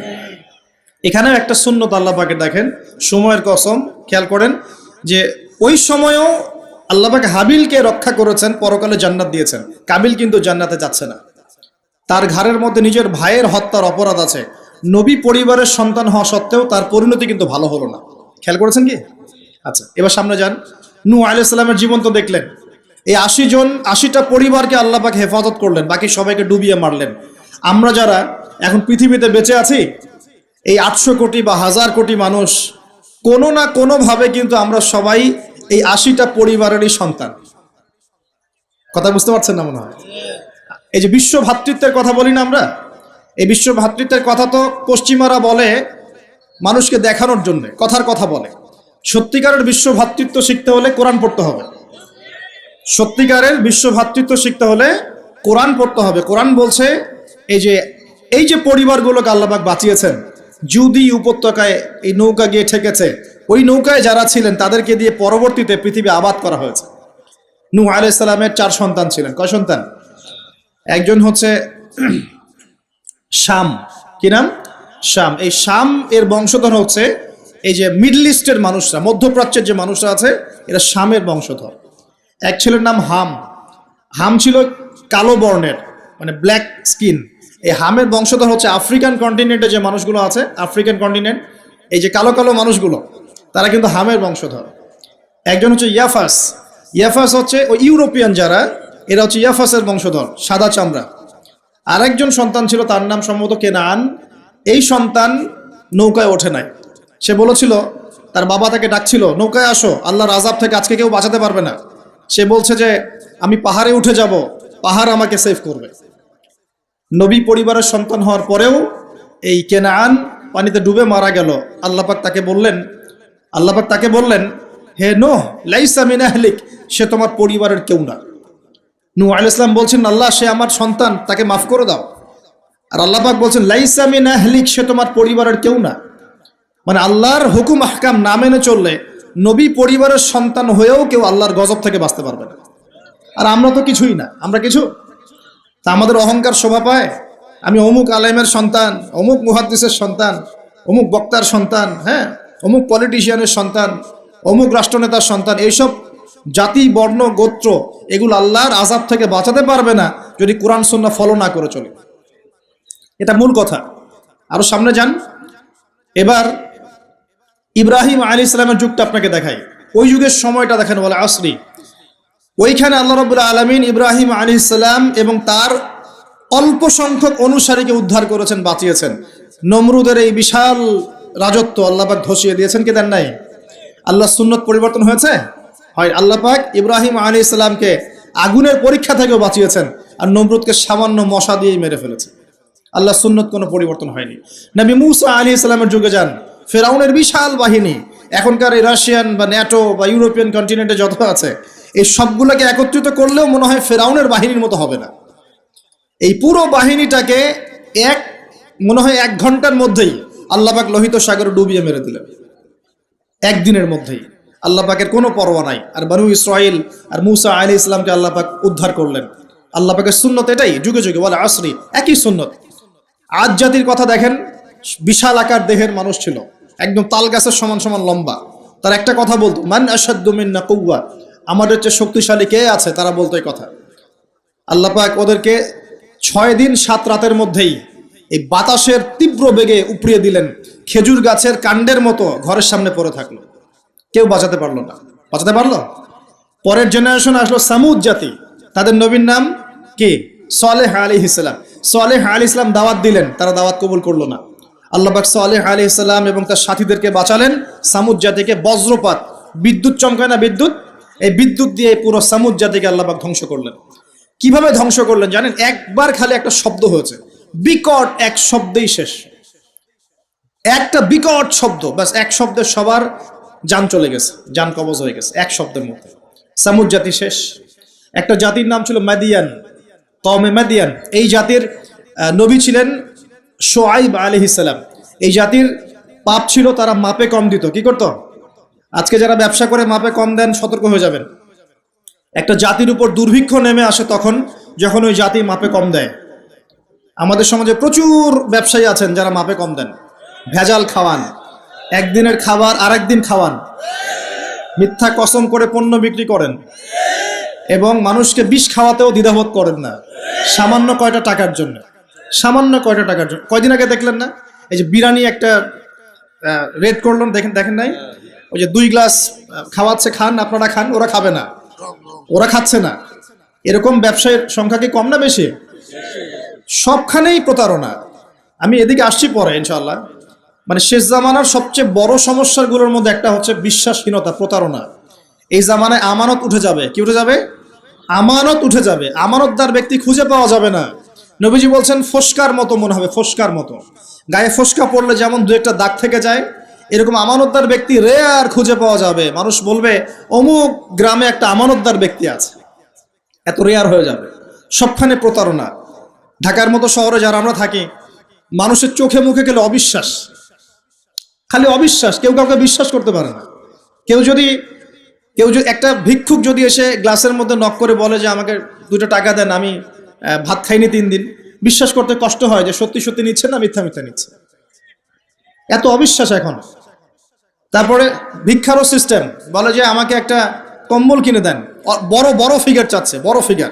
এখানেও একটা সুন্নত আল্লাহ পাকের, দেখেন, সময়ের কসম, খেয়াল করেন যে ওই সময়ও আল্লাহ পাক হাবিলকে রক্ষা করেছেন, পরকালে জান্নাত দিয়েছেন। কাবিল কিন্তু জান্নাতে যাচ্ছে না, তার ঘাড়ের মধ্যে নিজের ভাইয়ের হত্যার অপরাধ আছে। নবী পরিবারের সন্তান হওয়া সত্ত্বেও তার পরিণতি কিন্তু ভালো হলো না। খেয়াল করেছেন কি? আচ্ছা, এবার সামনে যান। নূহ আলাইহিস সালামের জীবন তো দেখলেন। এই 80টা পরিবারকে আল্লাহ পাক হেফাজত করলেন, বাকি সবাইকে ডুবিয়ে মারলেন। আমরা যারা এখন পৃথিবীতে বেঁচে আছি, এই 800 কোটি বা 1000 কোটি মানুষ, কোনো না কোনোভাবে কিন্তু আমরা সবাই এই 80টা পরিবারেরই সন্তান। কথা বুঝতে পারছেন না মনে হয়? এই যে বিশ্ব ভ্রাতৃত্বের কথা বলি না আমরা, এই বিশ্ব ভ্রাতৃত্বের কথা তো পশ্চিমারা বলে মানুষকে দেখানোর জন্য, কথার কথা বলে। সত্যিকারের বিশ্ব ভ্রাতৃত্ব শিখতে হলে কোরআন পড়তে হবে। সত্যিকারের বিশ্ব ভ্রাতৃত্ব শিখতে হলে কোরআন পড়তে হবে। কোরআন বলছে এই যে পরিবারগুলোকে আল্লাহ পাক বাঁচিয়েছেন, জুদি উপত্যকায় এই নৌকা গিয়ে ঠেকেছে, ওই নৌকায় যারা ছিলেন তাদেরকে দিয়ে পরবর্তীতে পৃথিবী আবাদ করা হয়েছে। নূহ আলাইহিস সালামের 4 সন্তান ছিলেন। কয় সন্তান? একজন হচ্ছে শাম। কি নাম? শাম। এই শাম এর বংশধর হচ্ছে এই যে মিডল ইস্টের মানুষরা, মধ্যপ্রাচ্যের যে মানুষরা আছে, এরা শামের বংশধর। এক ছেলের নাম হাম। হাম ছিল কালো বর্ণের, মানে ব্ল্যাক স্কিন। এই হামের বংশধর হচ্ছে আফ্রিকান কন্টিনেন্টে যে মানুষগুলো আছে, আফ্রিকান কন্টিনেন্ট, এই যে কালো কালো মানুষগুলো, তারা কিন্তু হামের বংশধর। একজন হচ্ছে ইয়াফাস। ইয়াফাস হচ্ছে ওই ইউরোপিয়ান যারা, এরা হচ্ছে ইয়াফাসের বংশধর, সাদা চামড়া। আরেকজন সন্তান ছিল, তার নাম সম্ভবত কেনান। এই সন্তান নৌকায় ওঠে নাই। সে বলেছিল, তার বাবা তাকে ডাকছিল, নৌকায় আসো, আল্লাহর আযাব থেকে আজকে কেউ বাঁচাতে পারবে না। সে বলছে যে আমি পাহাড়ে উঠে যাব, পাহাড় আমাকে সেভ করবে। নবী পরিবারের সন্তান হওয়ার পরেও এই কেনান পানিতে ডুবে মারা গেল। আল্লাহ পাক তাকে বললেন, হে নূহ, লাইসা মিন আহলিক, সে তোমার পরিবারের কেউ না। নূহ আলাইহিস সালাম বলছেন, আল্লাহ, সে আমার সন্তান, তাকে মাফ করে দাও। আর আল্লাহ পাক বলছেন, লাইসা মিন আহলিক, সে তোমার পরিবারের কেউ না। মানে আল্লাহর হুকুম আহকাম না মেনে চললে নবী পরিবারের সন্তান হয়েও কেউ আল্লাহর গজব থেকে বাঁচতে পারবে না। আর আমরা তো কিছুই না, আমরা কিছু। তা আমাদের অহংকার শোভা পায়, আমি অমুক আলেমের সন্তান, অমুক মুহাদ্দিসের সন্তান, অমুক বক্তার সন্তান, হ্যাঁ, অমুক পলিটিশিয়ানের সন্তান, অমুক রাষ্ট্রনেতার সন্তান। এইসব জাতি, বর্ণ, গোত্র, এগুলো আল্লাহর আযাব থেকে বাঁচাতে পারবে না যদি কোরআন সুন্নাহ ফলো না করে চলে। এটা মূল কথা। আরো সামনে যান। এবার ইব্রাহিম আলাইহিস সালামের যুগটা আপনাকে দেখাই, ওই যুগের সময়টা দেখেন, বলে আসরি। ওইখানে আল্লাহ রাব্বুল আলামিন ইব্রাহিম আলাইহিস সালাম এবং তার অল্প সংখ্যক অনুসারীকে উদ্ধার করেছেন, বাঁচিয়েছেন। নমরুদের এই বিশাল রাজত্ব আল্লাহ পাক ধসিয়ে দিয়েছেন, কি দেন নাই? আল্লাহ সুন্নত পরিবর্তন হয়েছে? হয়। আল্লাহ পাক ইব্রাহিম আলাইহিস সালামকে আগুনের পরীক্ষা থেকেও বাঁচিয়েছেন, আর নমরুদকে সামান্য মশা দিয়েই মেরে ফেলেছে। আল্লাহ সুন্নত কোনো পরিবর্তন হয়নি। নবী মূসা আলাইহিস সালামের যুগে যান, ফেরাউনের বিশাল বাহিনী, এখনকার এই রাশিয়ান বা ন্যাটো বা ইউরোপিয়ান কন্টিনেন্টে যত আছে, এই সবগুলোকে একত্রিত করলেও মনে হয় ফেরাউনের বাহিনীর মতো হবে না। এই পুরো বাহিনীটাকে মনে হয় 1 ঘন্টার মধ্যেই আল্লাহ পাক লোহিত সাগরে ডুবিয়ে মেরে দিলেন, একদিনের মধ্যেই। আল্লাহ পাকের কোনো পরোয়া নাই। আর বনু ইসরাইল আর মূসা আলাইহিস সালামকে আল্লাহ পাক উদ্ধার করলেন। আল্লাহ পাকের সুন্নত এটাই, যুগে যুগে, বলে আসরি, একই সুন্নত। আজ জাতির কথা দেখেন, বিশাল আকার দেহের মানুষ ছিল, একদম তাল গাছের সমান সমান লম্বা। তার একটা কথা বলতো, মান আশাদ্দু মিন্না কুওয়া, আমাদের চেয়ে শক্তিশালী কে আছে, তারা বলতো এই কথা। আল্লাহ পাক ওদেরকে 6 দিন 7 রাতের মধ্যেই এই বাতাসের তীব্র বেগে উপড়িয়ে দিলেন, খেজুর গাছের কাণ্ডের মতো ঘরের সামনে পড়ে থাকলো। কেউ বাঁচাতে পারলো না। বাঁচাতে পারলো? পরের জেনারেশন আসলো সামুদ জাতি, তাদের নবীর নাম কি? সালেহ আলাইহিস সালাম। সালেহ আলাইহিস সালাম দাওয়াত দিলেন, তারা দাওয়াত কবুল করলো না। আল্লাহ পাক সালেহ আলাইহিস সালাম এবং তার সাথীদেরকে বাঁচালেন সামুদ জাতিকে। বজ্রপাত, বিদ্যুৎ চমকায় না, বিদ্যুৎ, এই বিদ্যুৎ দিয়ে পুরো সামুদ জাতিকে আল্লাহ পাক ধ্বংস করলেন। কিভাবে ধ্বংস করলেন জানেন? একবার খালি একটা শব্দ হয়েছে, বিকট এক শব্দেই শেষ। একটা বিকট শব্দ, ব্যাস, এক শব্দে সবার জান চলে গেছে, জান কবজ হয়ে গেছে এক শব্দের মধ্যে। সামুদ জাতি শেষ। একটা জাতির নাম ছিল মাদিয়ান, কওমে মাদিয়ান। এই জাতির নবী ছিলেন শুআইব আলাইহিস সালাম। এই জাতির পাপ ছিল, তারা মাপে কম দিত। কি করত? আজকে যারা ব্যবসা করে মাপে কম দেন, সতর্ক হয়ে যাবেন। একটা জাতির উপর দুর্ভিক্ষ নেমে আসে তখন, যখন ওই জাতি মাপে কম দেয়। আমাদের সমাজে প্রচুর ব্যবসায়ী আছেন যারা মাপে কম দেন, ভেজাল খাওয়ান, একদিনের খাবার আরেক দিন খাওয়ান, মিথ্যা কসম করে পণ্য বিক্রি করেন, এবং মানুষকে বিষ খাওয়াতেও দ্বিধাবোধ করেন না, সামান্য কয়টা টাকার জন্য। সামান্য কয়টা টাকার জন্য। কয়দিন আগে দেখলেন না, এই যে বিরিয়ানি একটা রেড করলেন, দেখেন নাই? ওই যে 2 গ্লাস খাওয়াচ্ছে, খান, আপনারা খান, ওরা খাবে না, ওরা খাচ্ছে না। এরকম ব্যবসায়ীর সংখ্যা কি কম না বেশি? সবখানেই প্রতারণা। আমি এদিকে আসছি পরে ইনশাআল্লাহ। মানে শেষ জামানার সবচেয়ে বড় সমস্যাগুলোর মধ্যে একটা হচ্ছে বিশ্বাসহীনতা, প্রতারণা। এই জামানায় আমানত উঠে যাবে। কি উঠে যাবে? আমানত উঠে যাবে, আমানতদার ব্যক্তি খুঁজে পাওয়া যাবে না। নবীজি বলছেন ফোস্কার মতো মনে হবে, ফোস্কার মতো। গায়ে ফোস্কা পড়লে যেমন দু একটা দাগ থেকে যায়, এরকম আমানতদার ব্যক্তি রেয়ার খুঁজে পাওয়া যাবে। মানুষ বলবে অমুক গ্রামে একটা আমানতদার ব্যক্তি আছে, এত রেয়ার হয়ে যাবে। সবখানে প্রতারণা। ঢাকার মতো শহরে যারা আমরা থাকি, মানুষের চোখে মুখে গেলে অবিশ্বাস, খালি অবিশ্বাস, কেউ কাউকে বিশ্বাস করতে পারে না। কেউ যদি একটা ভিক্ষুক যদি এসে গ্লাসের মধ্যে নক করে বলে যে আমাকে 2টা টাকা দেন, আমি ভাত খাইনি 3 দিন, বিশ্বাস করতে কষ্ট হয় যে সত্যি সত্যি নিচ্ছে না মিথ্যা মিথ্যা নিচ্ছে, এত অবিশ্বাস এখন। তারপরে ভিক্ষারও সিস্টেম, বলে যে আমাকে একটা কম্বল কিনে দেন, বড় বড় ফিগার চাচ্ছে, বড় ফিগার,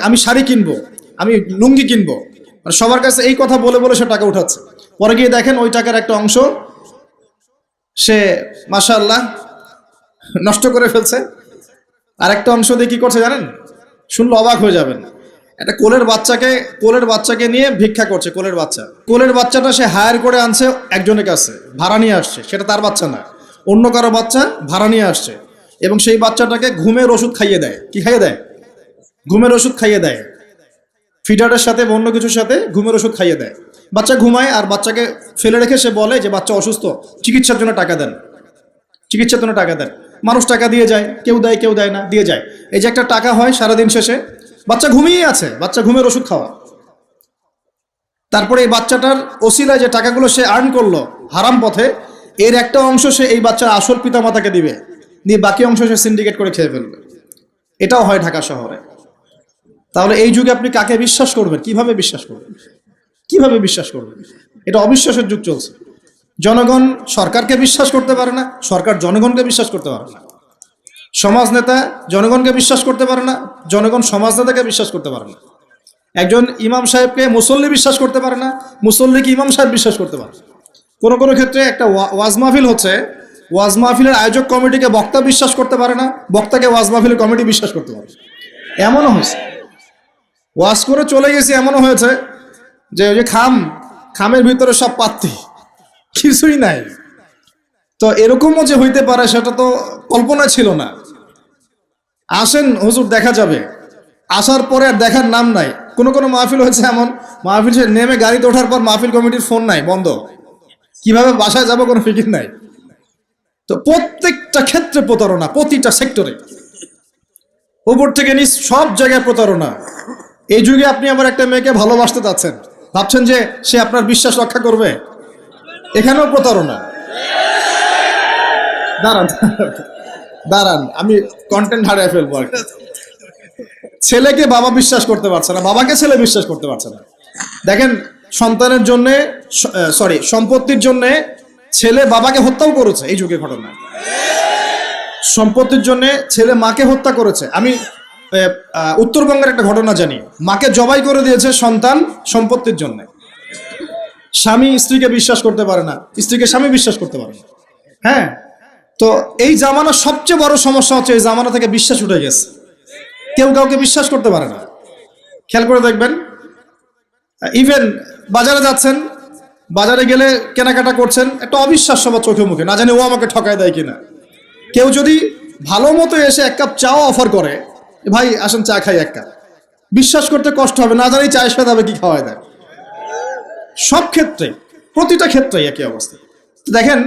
আমি শাড়ি কিনবো, আমি লুঙ্গি কিনবো, মানে সবার কাছে এই কথা বলে বলে সে টাকা উঠাচ্ছে। পরে গিয়ে দেখেন ওই টাকার একটা অংশ সে মাশাআল্লাহ নষ্ট করে ফেলছে, আর একটা অংশ দিয়ে কি করছে জানেন? শুনলে অবাক হয়ে যাবেন। একটা কোলের বাচ্চাকে নিয়ে ভিক্ষা করছে। কোলের বাচ্চাটা সে হায়ার করে আনছে একজনের কাছে, ভাড়া নিয়ে আসছে, সেটা তার বাচ্চা না, অন্য কারো বাচ্চা ভাড়া নিয়ে আসছে, এবং সেই বাচ্চাটাকে ঘুমের ওষুধ খাইয়ে দেয়। কি খাইয়ে দেয়? ঘুমের ওষুধ খাইয়ে দেয়, ফিডারের সাথে বা অন্য কিছুর সাথে ঘুমের ওষুধ খাইয়ে দেয়। বাচ্চা ঘুমায়, আর বাচ্চাকে ফেলে রেখে সে বলে যে বাচ্চা অসুস্থ, চিকিৎসার জন্য টাকা দেন, চিকিৎসার জন্য টাকা দেন। মানুষ টাকা দিয়ে যায়, কেউ দেয় কেউ দেয় না, দিয়ে যায়। এই যে একটা টাকা হয় সারাদিন শেষে, বাচ্চা ঘুমিয়ে আছে, বাচ্চা ঘুমের ওষুধ খাওয়া। তারপরে এই বাচ্চাটার ওসিলায় যে টাকাগুলো সে আর্ন করলো হারাম পথে, এর একটা অংশ সে এই বাচ্চার আসল পিতামাতাকে দিবে, দিয়ে বাকি অংশ সে সিন্ডিকেট করে খেয়ে ফেলবে। এটাও হয় ঢাকা শহরে। তাহলে এই যুগে আপনি কাকে বিশ্বাস করবেন? কিভাবে বিশ্বাস করবেন? কিভাবে বিশ্বাস করবেন? এটা অবিশ্বাসের যুগ চলছে। জনগণ সরকারকে বিশ্বাস করতে পারে না, সরকার জনগণকে বিশ্বাস করতে পারে না। সমাজ নেতা জনগণকে বিশ্বাস করতে পারে না, জনগণ সমাজ নেতাকে বিশ্বাস করতে পারে না। একজন ইমাম সাহেবকে মুসল্লি বিশ্বাস করতে পারে না, মুসল্লিকে ইমাম সাহেব বিশ্বাস করতে পারে। কোনো কোনো ক্ষেত্রে একটা ওয়াজ মাহফিল হচ্ছে, ওয়াজ মাহফিলের আয়োজক কমিটিকে বক্তা বিশ্বাস করতে পারে না, বক্তাকে ওয়াজ মাহফিলের কমিটি বিশ্বাস করতে পারে। এমনও হয়েছে, ওয়াজ করে চলে গেছি, এমনও হয়েছে যে ওই যে খামের ভিতরে সব পাত্তি, কিছুই নাই। তো এরকমও যে হইতে পারে সেটা তো কল্পনা ছিল না। আসেন হুজুর দেখা যাবে, আসার পরে আর দেখার নাম নাই। কোনো কোনো মাহফিল হয়েছে এমন, মাহফিল নেমে গাড়িতে ওঠার পর মাহফিল কমিটির ফোন নাই, বন্ধ, কিভাবে বাসায় যাব কোনো ফিকির নাই। তো প্রত্যেকটা ক্ষেত্রে প্রতারণা, প্রতিটা সেক্টরে, উপর থেকে নিচ সব জায়গায় প্রতারণা। এই যুগে আপনি আবার একটা মেয়েকে ভালোবাসতে চাচ্ছেন, ভাবছেন যে সে আপনার বিশ্বাস রক্ষা করবে, এখানেও প্রতারণা। দাঁড়ান আমি কন্টেন্ট হারিয়ে ফেলবো আর কি। ছেলেকে বাবা বিশ্বাস করতে পারছে না, বাবাকে ছেলে বিশ্বাস করতে পারছে না। দেখেন সন্তানের জন্য, সম্পত্তির জন্য ছেলে বাবাকে হত্যাও করেছে, এই যুগে ঘটনা। সম্পত্তির জন্য ছেলে মাকে হত্যা করেছে। আমি উত্তরবঙ্গের একটা ঘটনা জানি, মাকে জবাই করে দিয়েছে সন্তান সম্পত্তির জন্য। স্বামী স্ত্রীকে বিশ্বাস করতে পারে না, স্ত্রীকে স্বামী বিশ্বাস করতে পারে না। হ্যাঁ, তো এই জামানার সবচেয়ে বড় সমস্যা হচ্ছে এই জামানা থেকে বিশ্বাস উঠে গেছে, কেউ কাউকে বিশ্বাস করতে পারে না। খেয়াল করে দেখবেন, ইভেন বাজারে যাচ্ছেন, বাজারে গেলে কেনাকাটা করছেন, একটা অবিশ্বাস সবার চোখে মুখে, না জানি ও আমাকে ঠকায় দেয় কিনা। কেউ যদি ভালো মতো এসে 1 কাপ চাও অফার করে, ভাই আসেন চা খাই 1 কাপ, বিশ্বাস করতে কষ্ট হবে, না জানি চায়ের সাথে কি খাওয়ায় দেয়। সব ক্ষেত্রে, প্রতিটা ক্ষেত্রে একই অবস্থা। দেখেন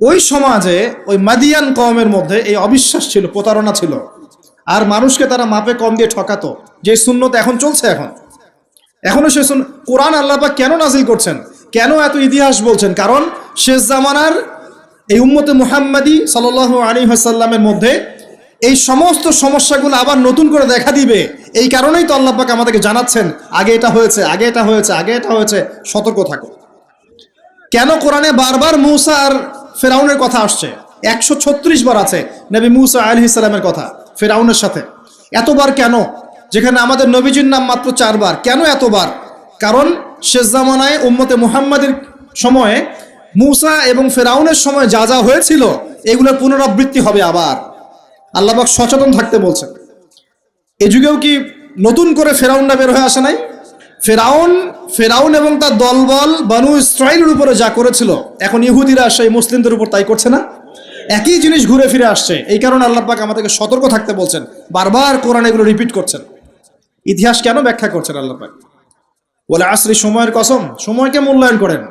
ওই সমাজে, ওই মাদিয়ান কওমের মধ্যে এই অবিশ্বাস ছিল, প্রতারণা ছিল, আর মানুষকে তারা মাপে কম দিয়ে ঠকাতো। যে সুন্নত এখন চলছে, এখনো সে কোরআন আল্লাহ পাক কেন নাজিল করছেন, কেন এত ইতিহাস বলছেন? কারণ শেষ জামানার এই উম্মতে মুহাম্মাদি সাল্লাল্লাহু আলাইহি ওয়াসাল্লামের মধ্যে এই সমস্ত সমস্যাগুলো আবার নতুন করে দেখা দিবে। এই কারণেই তো আল্লাহ পাক আমাদেরকে জানাচ্ছেন, আগে এটা হয়েছে, আগে এটা হয়েছে, আগে এটা হয়েছে, সতর্ক থাকো। কেন কোরআনে বারবার মূসা আর ফেরাউনের কথা আসছে? 136 বার আছে নবী মূসা আলাইহিস সালামের কথা ফেরাউনের সাথে। এতবার কেন, যেখানে আমাদের নবীজির নাম মাত্র 4 বার? কেন এতবার? কারণ শেষ জামানায় উম্মতে মুহাম্মাদের সময়ে মূসা এবং ফেরাউনের সময় যা যা হয়েছিল এগুলোর পুনরাবৃত্তি হবে আবার। আল্লাহ পাক সচেতন থাকতে বলছেন। এ যুগেও কি নতুন করে ফেরাউনটা বের হয়ে আসে নাই? ফেরাউন এবং তার দলবল বানু ইসরাইলের উপরে যা করেছিল, এখন ইহুদিরা সেই মুসলিমদের উপর তাই করছে না? একই জিনিস ঘুরে ফিরে আসছে। এই কারণে আল্লাহ পাক আমাদেরকে সতর্ক থাকতে বলছেন, বারবার কোরআন এগুলো রিপিট করছেন। ইতিহাস কেন ব্যাখ্যা করছেন আল্লাহ পাক? বলে আসরি, সময়ের কসম, সময়কে মূল্যায়ন করেন,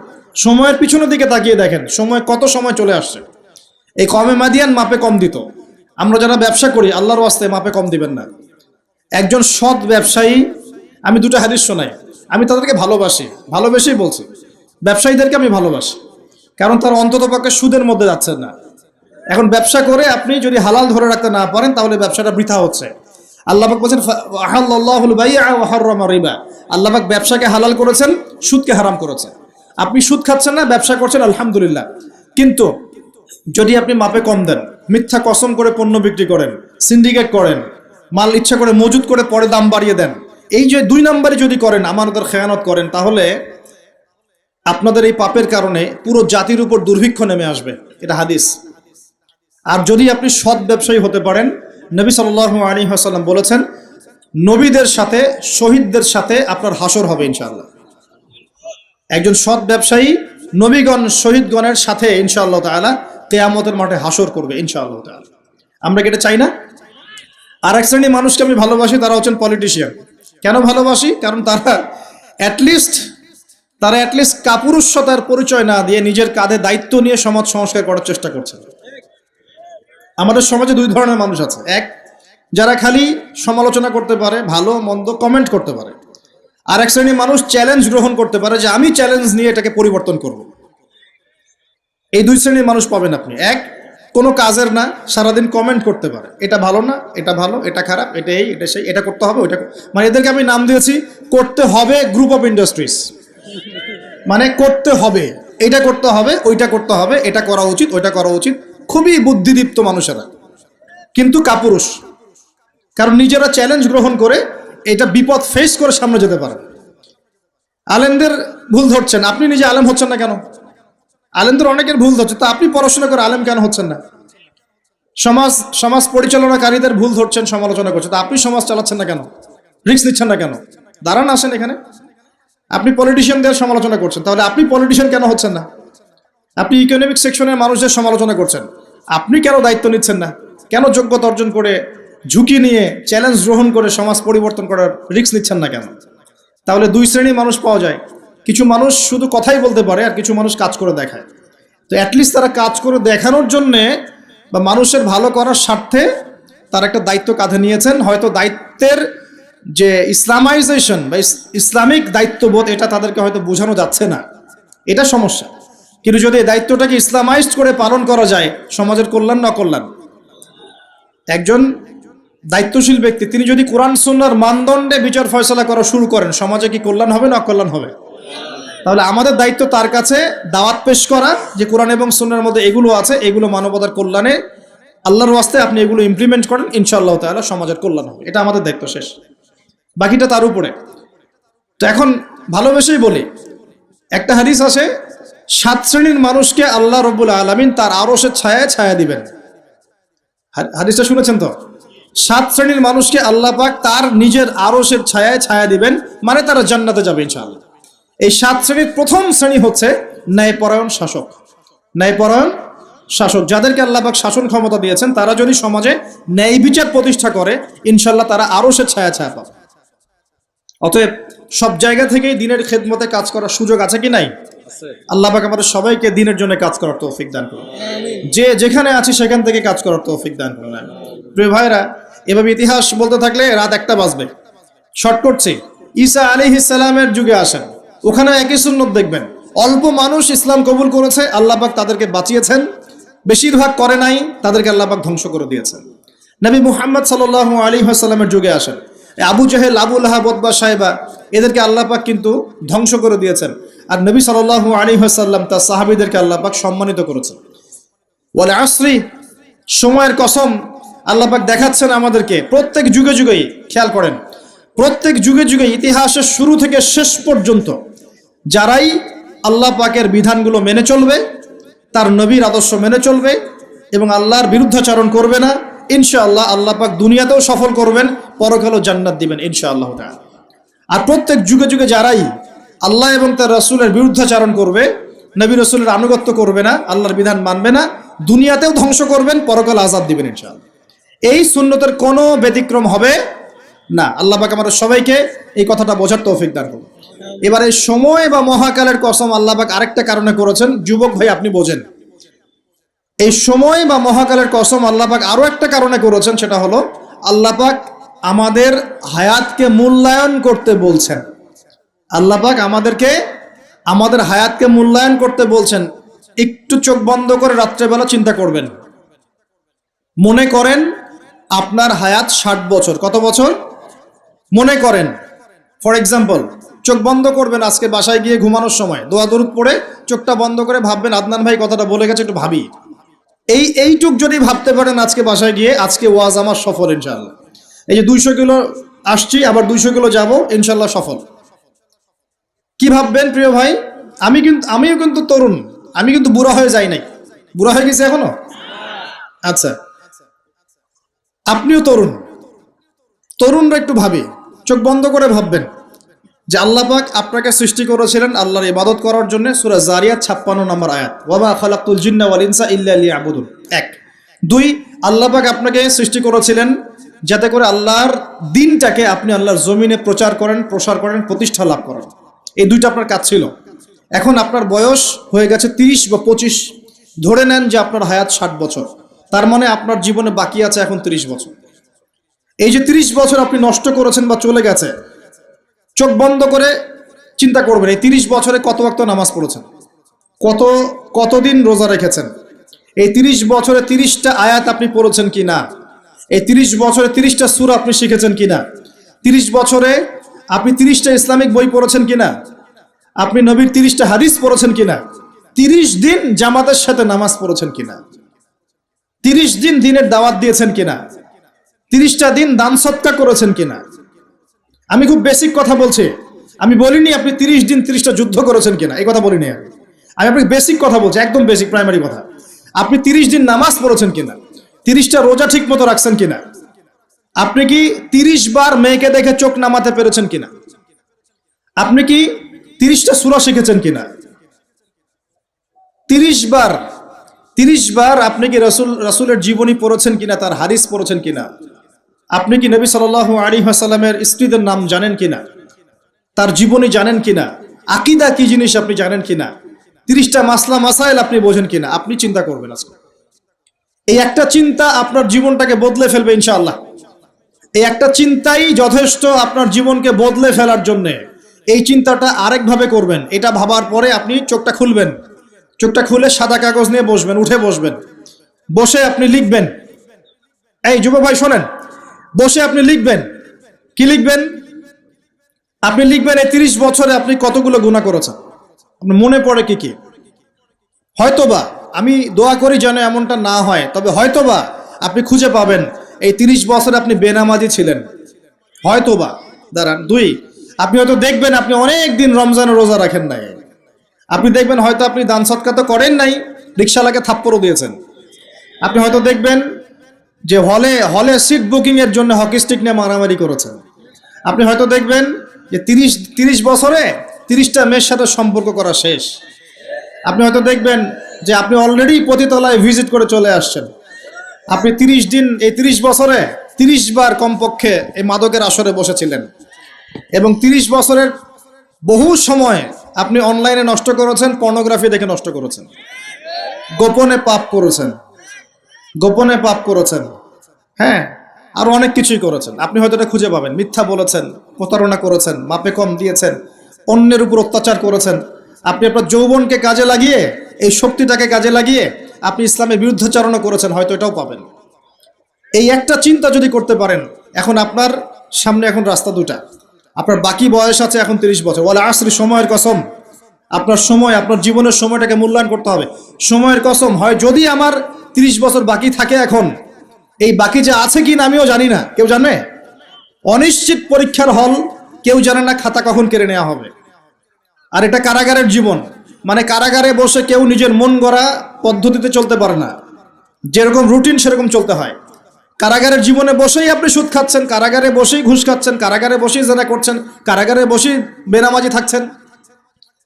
সময়ের পিছনের দিকে তাকিয়ে দেখেন সময় কত সময় চলে আসছে। এই কমে মাদিয়ান মাপে কম দিত। আমরা যারা ব্যবসা করি আল্লাহর ওয়াস্তে মাপে কম দিবেন না। একজন সৎ ব্যবসায়ী, আমি দুটো হাদিস শোনাই, আমি তাদেরকে ভালোবেসেই বলছি, ব্যবসায়ীদেরকে আমি ভালোবাসি, কারণ তারা অন্ততপক্ষে সুদের মধ্যে যাচ্ছেন না। এখন ব্যবসা করে আপনি যদি হালাল ধরে রাখতে না পারেন তাহলে ব্যবসাটা বৃথা হচ্ছে। আল্লাহ পাক বলেছেন আহাল্লাহুল বাই'a ওয়া হাররামা রিবা, আল্লাহ পাক ব্যবসাকে হালাল করেছেন, সুদকে হারাম করেছেন। আপনি সুদ খাচ্ছেন না, ব্যবসা করছেন, আলহামদুলিল্লাহ। কিন্তু যদি আপনি মাপে কম দেন, মিথ্যা কসম করে পণ্য বিক্রি করেন, সিন্ডিকেট করেন, মাল ইচ্ছা করে মজুত করে পরে দাম বাড়িয়ে দেন, এই যে 2 নম্বরে যদি করেন, আমানতের খেয়ানত করেন, তাহলে আপনাদের এই পাপের কারণে পুরো জাতির উপর দুর্ভিক্ষ নেমে আসবে। এটা হাদিস। আর যদি আপনি সৎ ব্যবসায়ী হতে পারেন, নবী সাল্লাল্লাহু আলাইহি ওয়াসাল্লাম বলেছেন, নবীদের সাথে শহীদদের সাথে আপনার হাসর হবে ইনশাআল্লাহ। একজন সৎ ব্যবসায়ী নবীগণ শহীদগণের সাথে ইনশাআল্লাহ তাআলা কিয়ামতের মাঠে হাসর করবে ইনশাআল্লাহ তাআলা। আমরা কি এটা চাই না? আর এক শ্রেণীর মানুষকে আমি ভালোবাসি, তারা হচ্ছেন পলিটিশিয়ান। কেন ভালোবাসি? কারণ তারা অ্যাটলিস্ট কাপুরুষতার পরিচয় না দিয়ে নিজের কাঁধে দায়িত্ব নিয়ে সমাজ সংস্কার করার চেষ্টা করছে। আমাদের সমাজে 2 ধরনের মানুষ আছে। এক, যারা খালি সমালোচনা করতে পারে, ভালো মন্দ কমেন্ট করতে পারে। আর এক শ্রেণীর মানুষ চ্যালেঞ্জ গ্রহণ করতে পারে, যে আমি চ্যালেঞ্জ নিয়ে এটাকে পরিবর্তন করব। এই 2 শ্রেণীর মানুষ পাবেন আপনি। এক, কোনো কাজের না, সারাদিন কমেন্ট করতে পারে, এটা ভালো না, এটা ভালো, এটা খারাপ, এটা এই, এটা সেই, এটা করতে হবে, ওইটা, মানে এদেরকে আমি নাম দিয়েছি করতে হবে গ্রুপ অফ ইন্ডাস্ট্রিজ। মানে করতে হবে, এটা করতে হবে, ওইটা করতে হবে, এটা করা উচিত, ওইটা করা উচিত। খুবই বুদ্ধিদীপ্ত মানুষেরা, কিন্তু কাপুরুষ। কারণ নিজেরা চ্যালেঞ্জ গ্রহণ করে এটা বিপদ ফেস করে সামনে যেতে পারে। আলেমদের ভুল ধরছেন, আপনি নিজে আলেম হচ্ছেন না কেন? আলেমদের অনেকের ভুল ধরছে, তা আপনি পড়াশোনা করে আলেম কেন হচ্ছেন না? সমাজ পরিচালনাকারীদের ভুল ধরছেন, সমালোচনা করছেন, তা আপনি সমাজ চালাচ্ছেন না কেন? রিস্ক নিচ্ছেন না কেন? দাঁড়ান, আসেন এখানে। আপনি পলিটিশিয়ানদের সমালোচনা করছেন, তাহলে আপনি পলিটিশিয়ান কেন হচ্ছেন না? আপনি ইকোনমিক সেকশনের মানুষদের সমালোচনা করছেন, আপনি কেন দায়িত্ব নিচ্ছেন না? কেন যোগ্যতা অর্জন করে, ঝুঁকি নিয়ে, চ্যালেঞ্জ গ্রহণ করে সমাজ পরিবর্তন করার রিস্ক নিচ্ছেন না কেন? তাহলে 2 শ্রেণীর মানুষ পাওয়া যায়। কিছু মানুষ শুধু কথাই বলতে পারে, আর কিছু মানুষ কাজ করে দেখায়। তো অ্যাটলিস্ট তারা কাজ করে দেখানোর জন্যে বা মানুষের ভালো করার স্বার্থে তারা একটা দায়িত্ব কাঁধে নিয়েছেন। হয়তো দায়িত্বের যে ইসলামাইজেশন বা ইসলামিক দায়িত্ববোধ, এটা তাদেরকে হয়তো বোঝানো যাচ্ছে না, এটা সমস্যা। কিন্তু যদি এই দায়িত্বটাকে ইসলামাইজড করে পালন করা যায়, সমাজের কল্যাণ না কল্যাণ। একজন দায়িত্বশীল ব্যক্তি তিনি যদি কোরআন সুন্নাহর মানদণ্ডে বিচার ফয়সালা করা শুরু করেন, সমাজে কি কল্যাণ হবে না অকল্যাণ হবে? তাহলে আমাদের দায়িত্ব তার কাছে দাওয়াত পেশ করা, যে কোরআন এবং সুন্নাহর মধ্যে এগুলো আছে, এগুলো মানবতার কল্যাণে, আল্লাহর ওয়াস্তে আপনি এগুলো ইমপ্লিমেন্ট করেন, ইনশাআল্লাহ তাআলা সমাজের কল্যাণ হবে। এটা আমাদের দায়িত্ব, শেষ। বাকিটা তার উপরে। তো এখন ভালোবেসেই বলি, একটা হাদিস আছে, 7 শ্রেণীর মানুষকে আল্লাহ রাব্বুল আলামিন তার আরশের ছায়ায় ছায়া দিবেন। হাদিসটা শুনেছেন তো? 7 শ্রেণীর মানুষকে আল্লাহ পাক তার নিজের আরশের ছায়ায় ছায়া দিবেন, মানে তারা জান্নাতে যাবে ইনশাআল্লাহ। এই 7 শ্রেণীর প্রথম শ্রেণী হচ্ছে ন্যায়পরায়ণ শাসক। ন্যায়পরায়ণ শাসক, যাদেরকে আল্লাহ পাক শাসন ক্ষমতা দিয়েছেন, তারা যদি সমাজে ন্যায় বিচার প্রতিষ্ঠা করে, ইনশাআল্লাহ তারা আরশের ছায়া ছায়া পাবে। অতএব সব জায়গা থেকেই দিনের খেদমতে কাজ করার সুযোগ আছে কি নাই? আল্লাহ পাক আমাদের সবাইকে দিনের জন্য কাজ করার তৌফিক দান করুন। যে যেখানে আছি সেখান থেকে কাজ করার তৌফিক দান করুন। প্রিয় ভাইরা, এভাবে ইতিহাস বলতে থাকলে রাত 1টা বাজবে। শর্ট করছি, ঈসা আলাইহিস সালামের যুগে আসেন, ওখানে একই সুন্নত দেখবেন। অল্প মানুষ ইসলাম কবুল করেছে, আল্লাহ পাক তাদেরকে বাঁচিয়েছেন। বেশিরভাগ করে নাই, তাদেরকে আল্লাহ পাক ধ্বংস করে দিয়েছেন। নবী মুহাম্মদ সাল্লাল্লাহু আলাইহি ওয়াসাল্লামের যুগে আসেন, আবু জাহেল, আবু লাহাব, উতবা, সাইবা, এদেরকে আল্লাহ পাক কিন্তু ধ্বংস করে দিয়েছেন। আর নবী সাল্লাল্লাহু আলাইহি ওয়াসাল্লাম তার সাহাবীদেরকে আল্লাহ পাক সম্মানিত করেছেন। ওয়াল আসরি, সময়ের কসম, আল্লাহ পাক দেখাচ্ছেন আমাদেরকে প্রত্যেক যুগে যুগেই, খেয়াল করেন, প্রত্যেক যুগে যুগে ইতিহাসের শুরু থেকে শেষ পর্যন্ত যারাই আল্লাহ পাকের বিধানগুলো মেনে চলবে, তার নবীর আদর্শ মেনে চলবে এবং আল্লাহর বিরুদ্ধাচরণ করবে না, ইনশাআল্লাহ আল্লাহ পাক দুনিয়াতেও সফল করবেন, পরকালেও জান্নাত দিবেন ইনশাআল্লাহ তাআলা। আর প্রত্যেক যুগে যুগে যারাই আল্লাহ এবং তার রাসূলের বিরুদ্ধাচরণ করবে, নবী রাসূলের আনুগত্য করবে না, আল্লাহর বিধান মানবে না, দুনিয়াতেও ধ্বংস করবেন, পরকাল আযাব দিবেন ইনশাআল্লাহ। এই সুন্নতের কোনো ব্যতিক্রম হবে না। আল্লাহ পাক আমাদের সবাইকে এই কথাটা বোঝার তৌফিক দান করুন। এবার এই সময় বা মহাকালের কসম আল্লাহ পাক আরেকটা কারণে করেছেন, যুবক ভাই আপনি বোঝেন। এই সময় বা মহাকালের কসম আল্লাহ পাক আরো একটা কারণে করেছেন, সেটা হলো আল্লাহ পাক আমাদের হায়াতকে মূল্যায়ন করতে বলছেন। আল্লাহ পাক আমাদের হায়াতকে মূল্যায়ন করতে বলছেন। একটু চোখ বন্ধ করে রাত্রেবেলা চিন্তা করবেন, মনে করেন আপনার হায়াত 60 বছর। কত বছর মনে করেন? ফর এক্সাম্পল, চোখ বন্ধ করবেন, আজকে বাসায় গিয়ে ঘুমানোর সময় দোয়া দরুদ পড়ে চোখটা বন্ধ করে ভাববেন আদনান ভাই কথাটা বলে গেছে, একটু ভাবি। এইটুক যদি ভাবতে পারেন আজকে বাসায় গিয়ে, আজকে ওয়াজ আমার সফল ইনশাআল্লাহ। এই যে 200 কিলো আসছি, আবার 200 কিলো যাবো, ইনশাআল্লাহ সফল। কি ভাববেন প্রিয় ভাই? আমিও কিন্তু তরুণ, আমি কিন্তু বুড়া হয়ে যাই নাই। বুড়া হয়ে গেছি এখনো? আচ্ছা, আপনিও তরুণরা একটু ভাবি, চোখ বন্ধ করে ভাববেন যে আল্লাহ পাক আপনাকে সৃষ্টি করেছিলেন আল্লাহর ইবাদত করার জন্য। সূরা জারিয়াত 56 নম্বর আয়াত, ওয়া মা খালাকতুল জিন্না ওয়াল ইনসা ইল্লা লিয়াবুদুন। 1 2 আল্লাহ পাক আপনাকে সৃষ্টি করেছিলেন যাতে করে আল্লাহর দ্বীনটাকে আপনি আল্লাহর জমিনে প্রচার করেন, প্রসার করেন, প্রতিষ্ঠা লাভ করেন। এই দুইটা আপনার কাজ ছিল। এখন আপনার বয়স হয়ে গেছে 30 বা 25, ধরে নেন যে আপনার হায়াত 60 বছর। তার মানে আপনার জীবনে বাকি আছে এখন 30 বছর। এই যে 30 বছর আপনি নষ্ট করেছেন বা চলে গেছে, চোখ বন্ধ করে চিন্তা করবেন এই 30 বছরে কত ওয়াক্ত নামাজ পড়েছেন, কতদিন রোজা রেখেছেন, এই 30 বছরে 30টা আয়াত আপনি পড়েছেন কিনা, এই 30 বছরে 30টা সূরা আপনি শিখেছেন কিনা, 30 বছরে আপনি 30টা ইসলামিক বই পড়েছেন কিনা, আপনি নবীর 30টা হাদিস পড়েছেন কিনা, 30 দিন জামাতের সাথে নামাজ পড়েছেন কিনা, 30 দিন দিনের দাওয়াত দিয়েছেন কিনা, 30টা দিন দান সদকা করেছেন কিনা। আমি খুব বেসিক কথা বলছি, আমি বলিনি আপনি 30 দিন 30টা যুদ্ধ করেছেন কিনা, এই কথা বলিনি। আমি আপনাকে বেসিক কথা বলছি, একদম বেসিক প্রাইমারি কথা। আপনি 30 দিন নামাজ পড়েছেন কিনা, 30টা রোজা ঠিক মতো রাখছেন কিনা, আপনি কি 30 বার মেয়েকে দেখে চোখ নামাতে পেরেছেন কিনা, আপনি কি 30টা সূরা শিখেছেন কিনা, 30 বার আপনি কি রাসূলের জীবনী পড়েছেন কিনা, তার হাদিস পড়েছেন কিনা, আপনি কি নবী সাল্লাল্লাহু আলাইহি ওয়াসাল্লামের স্ত্রীদের নাম জানেন কিনা, তার জীবনী জানেন কিনা, আকীদা কি জিনিস আপনি জানেন কিনা, 30টা মাসলা মাসাইল আপনি বোঝেন কিনা। আপনি চিন্তা করবেন আজকে, এই একটা চিন্তা আপনার জীবনটাকে বদলে ফেলবে ইনশাআল্লাহ। এই একটা চিন্তাই যথেষ্ট আপনার জীবনকে বদলে ফেলার জন্য। এই চিন্তাটা আরেকভাবে করবেন, এটা ভাবার পরে আপনি চোখটা খুলবেন, চোখটা খুলে সাদা কাগজ নিয়ে বসবেন, উঠে বসবেন, বসে আপনি লিখবেন। এই যুব ভাই শোনেন, বসে আপনি লিখবেন। কি লিখবেন? আপনি লিখবেন এই 30 বছরে আপনি কতগুলো গুনাহ করেছেন, আপনার মনে পড়ে কি কি। হয়তোবা, আমি দোয়া করি যেন এমনটা না হয়, তবে হয়তোবা আপনি খুঁজে পাবেন এই 30 বছরে আপনি বেনামাজি ছিলেন, হয়তোবা। দাঁড়ান, 2 আপনি হয়তো দেখবেন আপনি অনেক দিন রমজানের রোজা রাখেন নাই। আপনি দেখবেন হয়তো আপনি দান সদকা তো করেন নাই, রিকশালাকে থাপ্পড়ও দিয়েছেন। আপনি হয়তো দেখবেন যে হলে সিট বুকিং এর জন্য হকি স্টিক নিয়ে মারামারি করেছেন। আপনি হয়তো দেখবেন যে 30 বছরে 30টা মেয়ের সাথে সম্পর্ক করা শেষ। আপনি হয়তো দেখবেন যে আপনি অলরেডি পতিতলায় ভিজিট করে চলে আসছেন। আপনি 30 দিন, এই 30 বছরে 30 বার কমপক্ষে এই মাদকের আসরে বসেছিলেন, এবং 30 বছরের বহু সময় আপনি অনলাইনে নষ্ট করেছেন, পর্নোগ্রাফি দেখে নষ্ট করেছেন, গোপনে পাপ করেছেন, হ্যাঁ, আরো অনেক কিছুই করেছেন। আপনি হয়তো এটা খুঁজে পাবেন। মিথ্যা বলেছেন, প্রতারণা করেছেন, মাপে কম দিয়েছেন, অন্যের উপর অত্যাচার করেছেন। আপনি আপনার যৌবনকে কাজে লাগিয়ে, এই শক্তিটাকে কাজে লাগিয়ে আপনি ইসলামের বিরুদ্ধাচরণ করেছেন, হয়তো এটাও পাবেন। এই একটা চিন্তা যদি করতে পারেন, এখন আপনার সামনে এখন রাস্তা দুটা। আপনার বাকি বয়স আছে এখন 30 বছর। ওয়াল আসরি, সময়ের কসম, আপনার সময়, আপনার জীবনের সময়টাকে মূল্যায়ন করতে হবে। সময়ের কসম, হয় যদি আমার 30 বছর বাকি থাকে, এখন এই বাকি যে আছে কি না আমিও জানি না, কেউ জানে? অনিশ্চিত পরীক্ষার হল, কেউ জানে না খাতা কখন কেড়ে নেওয়া হবে। আর এটা কারাগারের জীবন, মানে কারাগারে বসে কেউ নিজের মন গড়া পদ্ধতিতে চলতে পারে না, যেরকম রুটিন সেরকম চলতে হয়। কারাগারের জীবনে বসেই আপনি সুদ খাচ্ছেন, কারাগারে বসেই ঘুষ খাচ্ছেন, কারাগারে বসেই জেনা করছেন, কারাগারে বসেই বেনামাজি থাকছেন,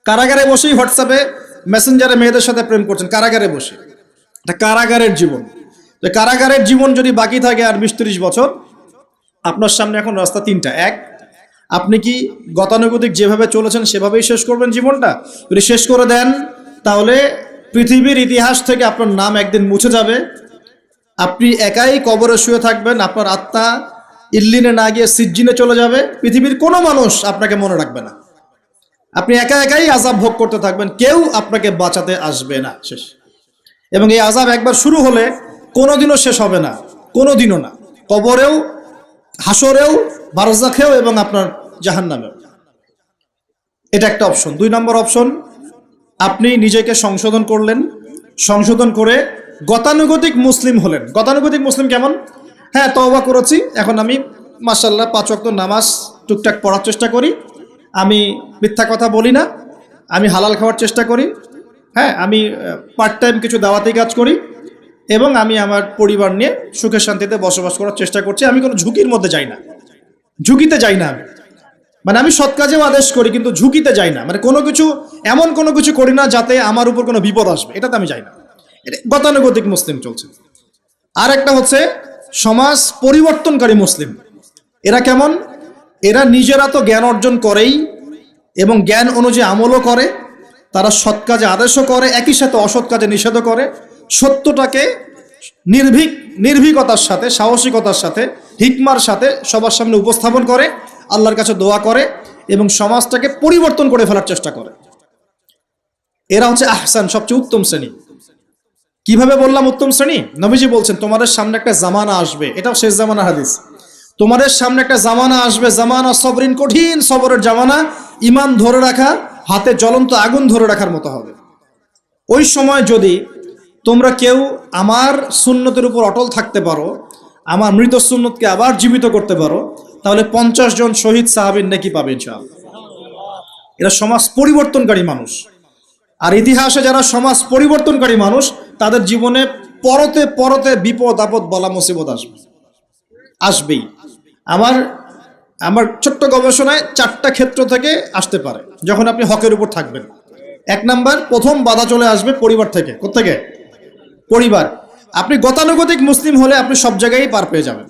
কারাগারে বসেই হোয়াটসঅ্যাপে মেসেঞ্জারে মেয়েদের সাথে প্রেম করছেন, কারাগারে বসে। এটা কারাগারের জীবন। তো কারাগারের জীবন যদি বাকি থাকে আর 20-30 বছর, আপনার সামনে এখন রাস্তা তিনটা। এক, আপনি কি গতানুগতিক যেভাবে চলেছেন সেভাবেই শেষ করবেন জীবনটা? যদি শেষ করে দেন তাহলে পৃথিবীর ইতিহাস থেকে আপনার নাম একদিন মুছে যাবে, আপনি একাই কবরে শুয়ে থাকবেন, আপনার আত্মা ইল্লিনে না গিয়ে সিজ্জিনে চলে যাবে, পৃথিবীর কোনো মানুষ আপনাকে মনে রাখবে না, আপনি একা একাই আযাব ভোগ করতে থাকবেন, কেউ আপনাকে বাঁচাতে আসবে না, শেষ। এবং এই আযাব একবার শুরু হলে কোনোদিনও শেষ হবে না, কোনোদিনও না, কবরেও, হাসরেও, বারজাখেও এবং আপনার জাহান্নামেও। এটা একটা অপশন। 2 নম্বর অপশন, আপনি নিজেকে সংশোধন করলেন, সংশোধন করে গতানুগতিক মুসলিম হলেন। গতানুগতিক মুসলিম কেমন? হ্যাঁ, তওবা করেছি, এখন আমি মাশাআল্লাহ 5 ওয়াক্ত নামাজ টুকটাক পড়ার চেষ্টা করি, আমি মিথ্যা কথা বলি না, আমি হালাল খাওয়ার চেষ্টা করি, হ্যাঁ, আমি পার্ট টাইম কিছু দাওয়াতি কাজ করি, এবং আমি আমার পরিবার নিয়ে সুখে শান্তিতে বসবাস করার চেষ্টা করছি। আমি কোনো ঝুঁকির মধ্যে যাই না, ঝুঁকিতে যাই না আমি, মানে আমি সৎ কাজেও আদেশ করি কিন্তু ঝুঁকিতে যাই না, মানে কোনো কিছু, এমন কোনো কিছু করি না যাতে আমার উপর কোনো বিপদ আসবে, এটাতে আমি যাই না। এটা গতানুগতিক মুসলিম চলছে। আর একটা হচ্ছে সমাজ পরিবর্তনকারী মুসলিম। এরা কেমন? এরা নিজেরা তো জ্ঞান অর্জন করেই এবং জ্ঞান অনুযায়ী আমলও করে, তারা সৎ কাজে আদেশও করে, একই সাথে অসৎ কাজে নিষেধও করে, সত্যটাকে নির্ভীকতার সাথে, সাহসিকতার সাথে, হিকমার সাথে সবার সামনে উপস্থাপন করে, আল্লাহর কাছে দোয়া করে এবং সমাজটাকে পরিবর্তন করে ফেলার চেষ্টা করে। এরা হচ্ছে আহসান, সবচেয়ে উত্তম শ্রেণী। কিভাবে বললাম উত্তম শ্রেণী? নবীজি বলছেন তোমাদের সামনে একটা জামানা আসবে, এটাও শেষ জামানা হাদিস, তোমাদের সামনে একটা জামানা আসবে, জামানা সবরিন, কঠিন সবরের জামানা, ঈমান ধরে রাখা হাতে জ্বলন্ত আগুন ধরে রাখার মতো হবে। ওই সময় যদি তোমরা কেউ আমার সুন্নতের উপর অটল থাকতে পারো, আমার মৃত সুন্নতকে আবার জীবিত করতে পারো, তাহলে 50 জন শহীদ সাহাবীর নেকি পাবে ইনশাআল্লাহ। এরা সমাজ পরিবর্তনকারী মানুষ। আর ইতিহাসে যারা সমাজ পরিবর্তনকারী মানুষ, তাদের জীবনে পরতে পরতে বিপদ আপদ বলা মুসিবত আসবেই। আমার ছোট্ট গবেষণায় 4টা ক্ষেত্র থেকে আসতে পারে যখন আপনি হকের উপর থাকবেন। 1 নাম্বার, প্রথম বাধা চলে আসবে পরিবার থেকে। কোত্থেকে? পরিবার। আপনি গতানুগতিক মুসলিম হলে আপনি সব জায়গায় পার পেয়ে যাবেন,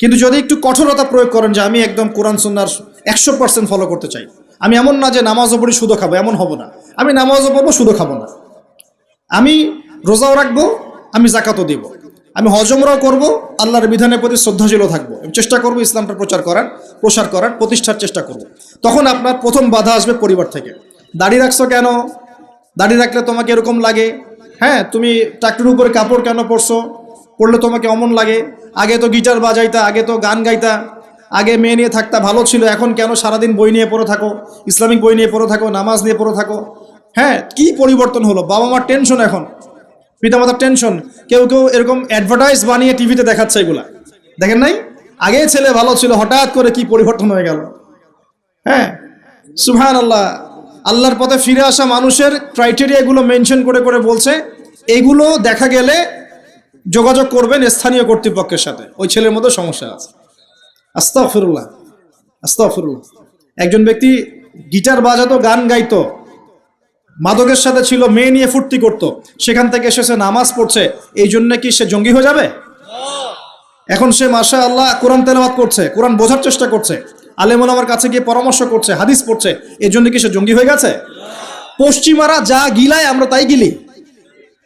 কিন্তু যদি একটু কঠোরতা প্রয়োগ করেন যে আমি একদম কোরআন সুন্নাহর 100% ফলো করতে চাই, আমি এমন না যে নামাজও পড়ি সুদও খাবো, এমন হব না, আমি নামাজও পড়বো সুদও খাবো না, আমি রোজাও রাখবো, আমি জাকাতও দিব, আমি হজ উমরাও করবো, আল্লাহর বিধানের প্রতি শ্রদ্ধাশীলও থাকবো, চেষ্টা করবো ইসলামটা প্রসার করার প্রতিষ্ঠার চেষ্টা করবো, তখন আপনার প্রথম বাধা আসবে পরিবার থেকে। দাড়ি রাখছো কেন? দাড়ি রাখলে তোমাকে এরকম লাগে, হ্যাঁ, তুমি ট্রাক্টরের উপরে কাপড় কেন পরলে তোমাকে অমন লাগে, আগে তো গিটার বাজাইতা, আগে তো গান গাইতা, আগে মেয়ে নিয়ে থাকতা, ভালো ছিল, এখন কেন সারাদিন বই নিয়ে পড়ে থাকো, ইসলামিক বই নিয়ে পড়ে থাকো, নামাজ নিয়ে পড়ে থাকো, হ্যাঁ, কি পরিবর্তন হলো, বাবা মার টেনশন, এখন পিতামাতার টেনশন, কেউ এরকম অ্যাডভার্টাইজ বানিয়ে টিভিতে দেখাচ্ছে, এগুলা দেখেন নাই? আগে ছেলে ভালো ছিল, হঠাৎ করে কি পরিবর্তন হয়ে গেল। হ্যাঁ, সুবহানাল্লাহ। আল্লাহর পথে ফিরে আসা মানুষের ক্রাইটেরিয়া এগুলো মেনশন করে করে বলছে, এগুলো দেখা গেলে যোগাযোগ করবেন স্থানীয় কর্তৃপক্ষের সাথে, ওই ছেলের মধ্যে সমস্যা আছে। আস্তাগফিরুল্লাহ, আস্তাগফিরুল্লাহ। একজন ব্যক্তি গিটার বাজাতো, গান গাইতো, মাদকের সাথে ছিল, মেয়ে নিয়ে ফুর্তি করতো, সেখান থেকে এসেছে নামাজ পড়ছে, এই জন্য কি সে জঙ্গি হয়ে যাবে? এখন সে মাশাআল্লাহ কোরআন তেলাওয়াত করছে, কোরআন বোঝার চেষ্টা করছে, আলেম ওলামার কাছে গিয়ে পরামর্শ করছে, হাদিস পড়ছে, এই জন্য কি সে জঙ্গি হয়ে গেছে? পশ্চিমারা যা গিলায় আমরা তাই গিলি,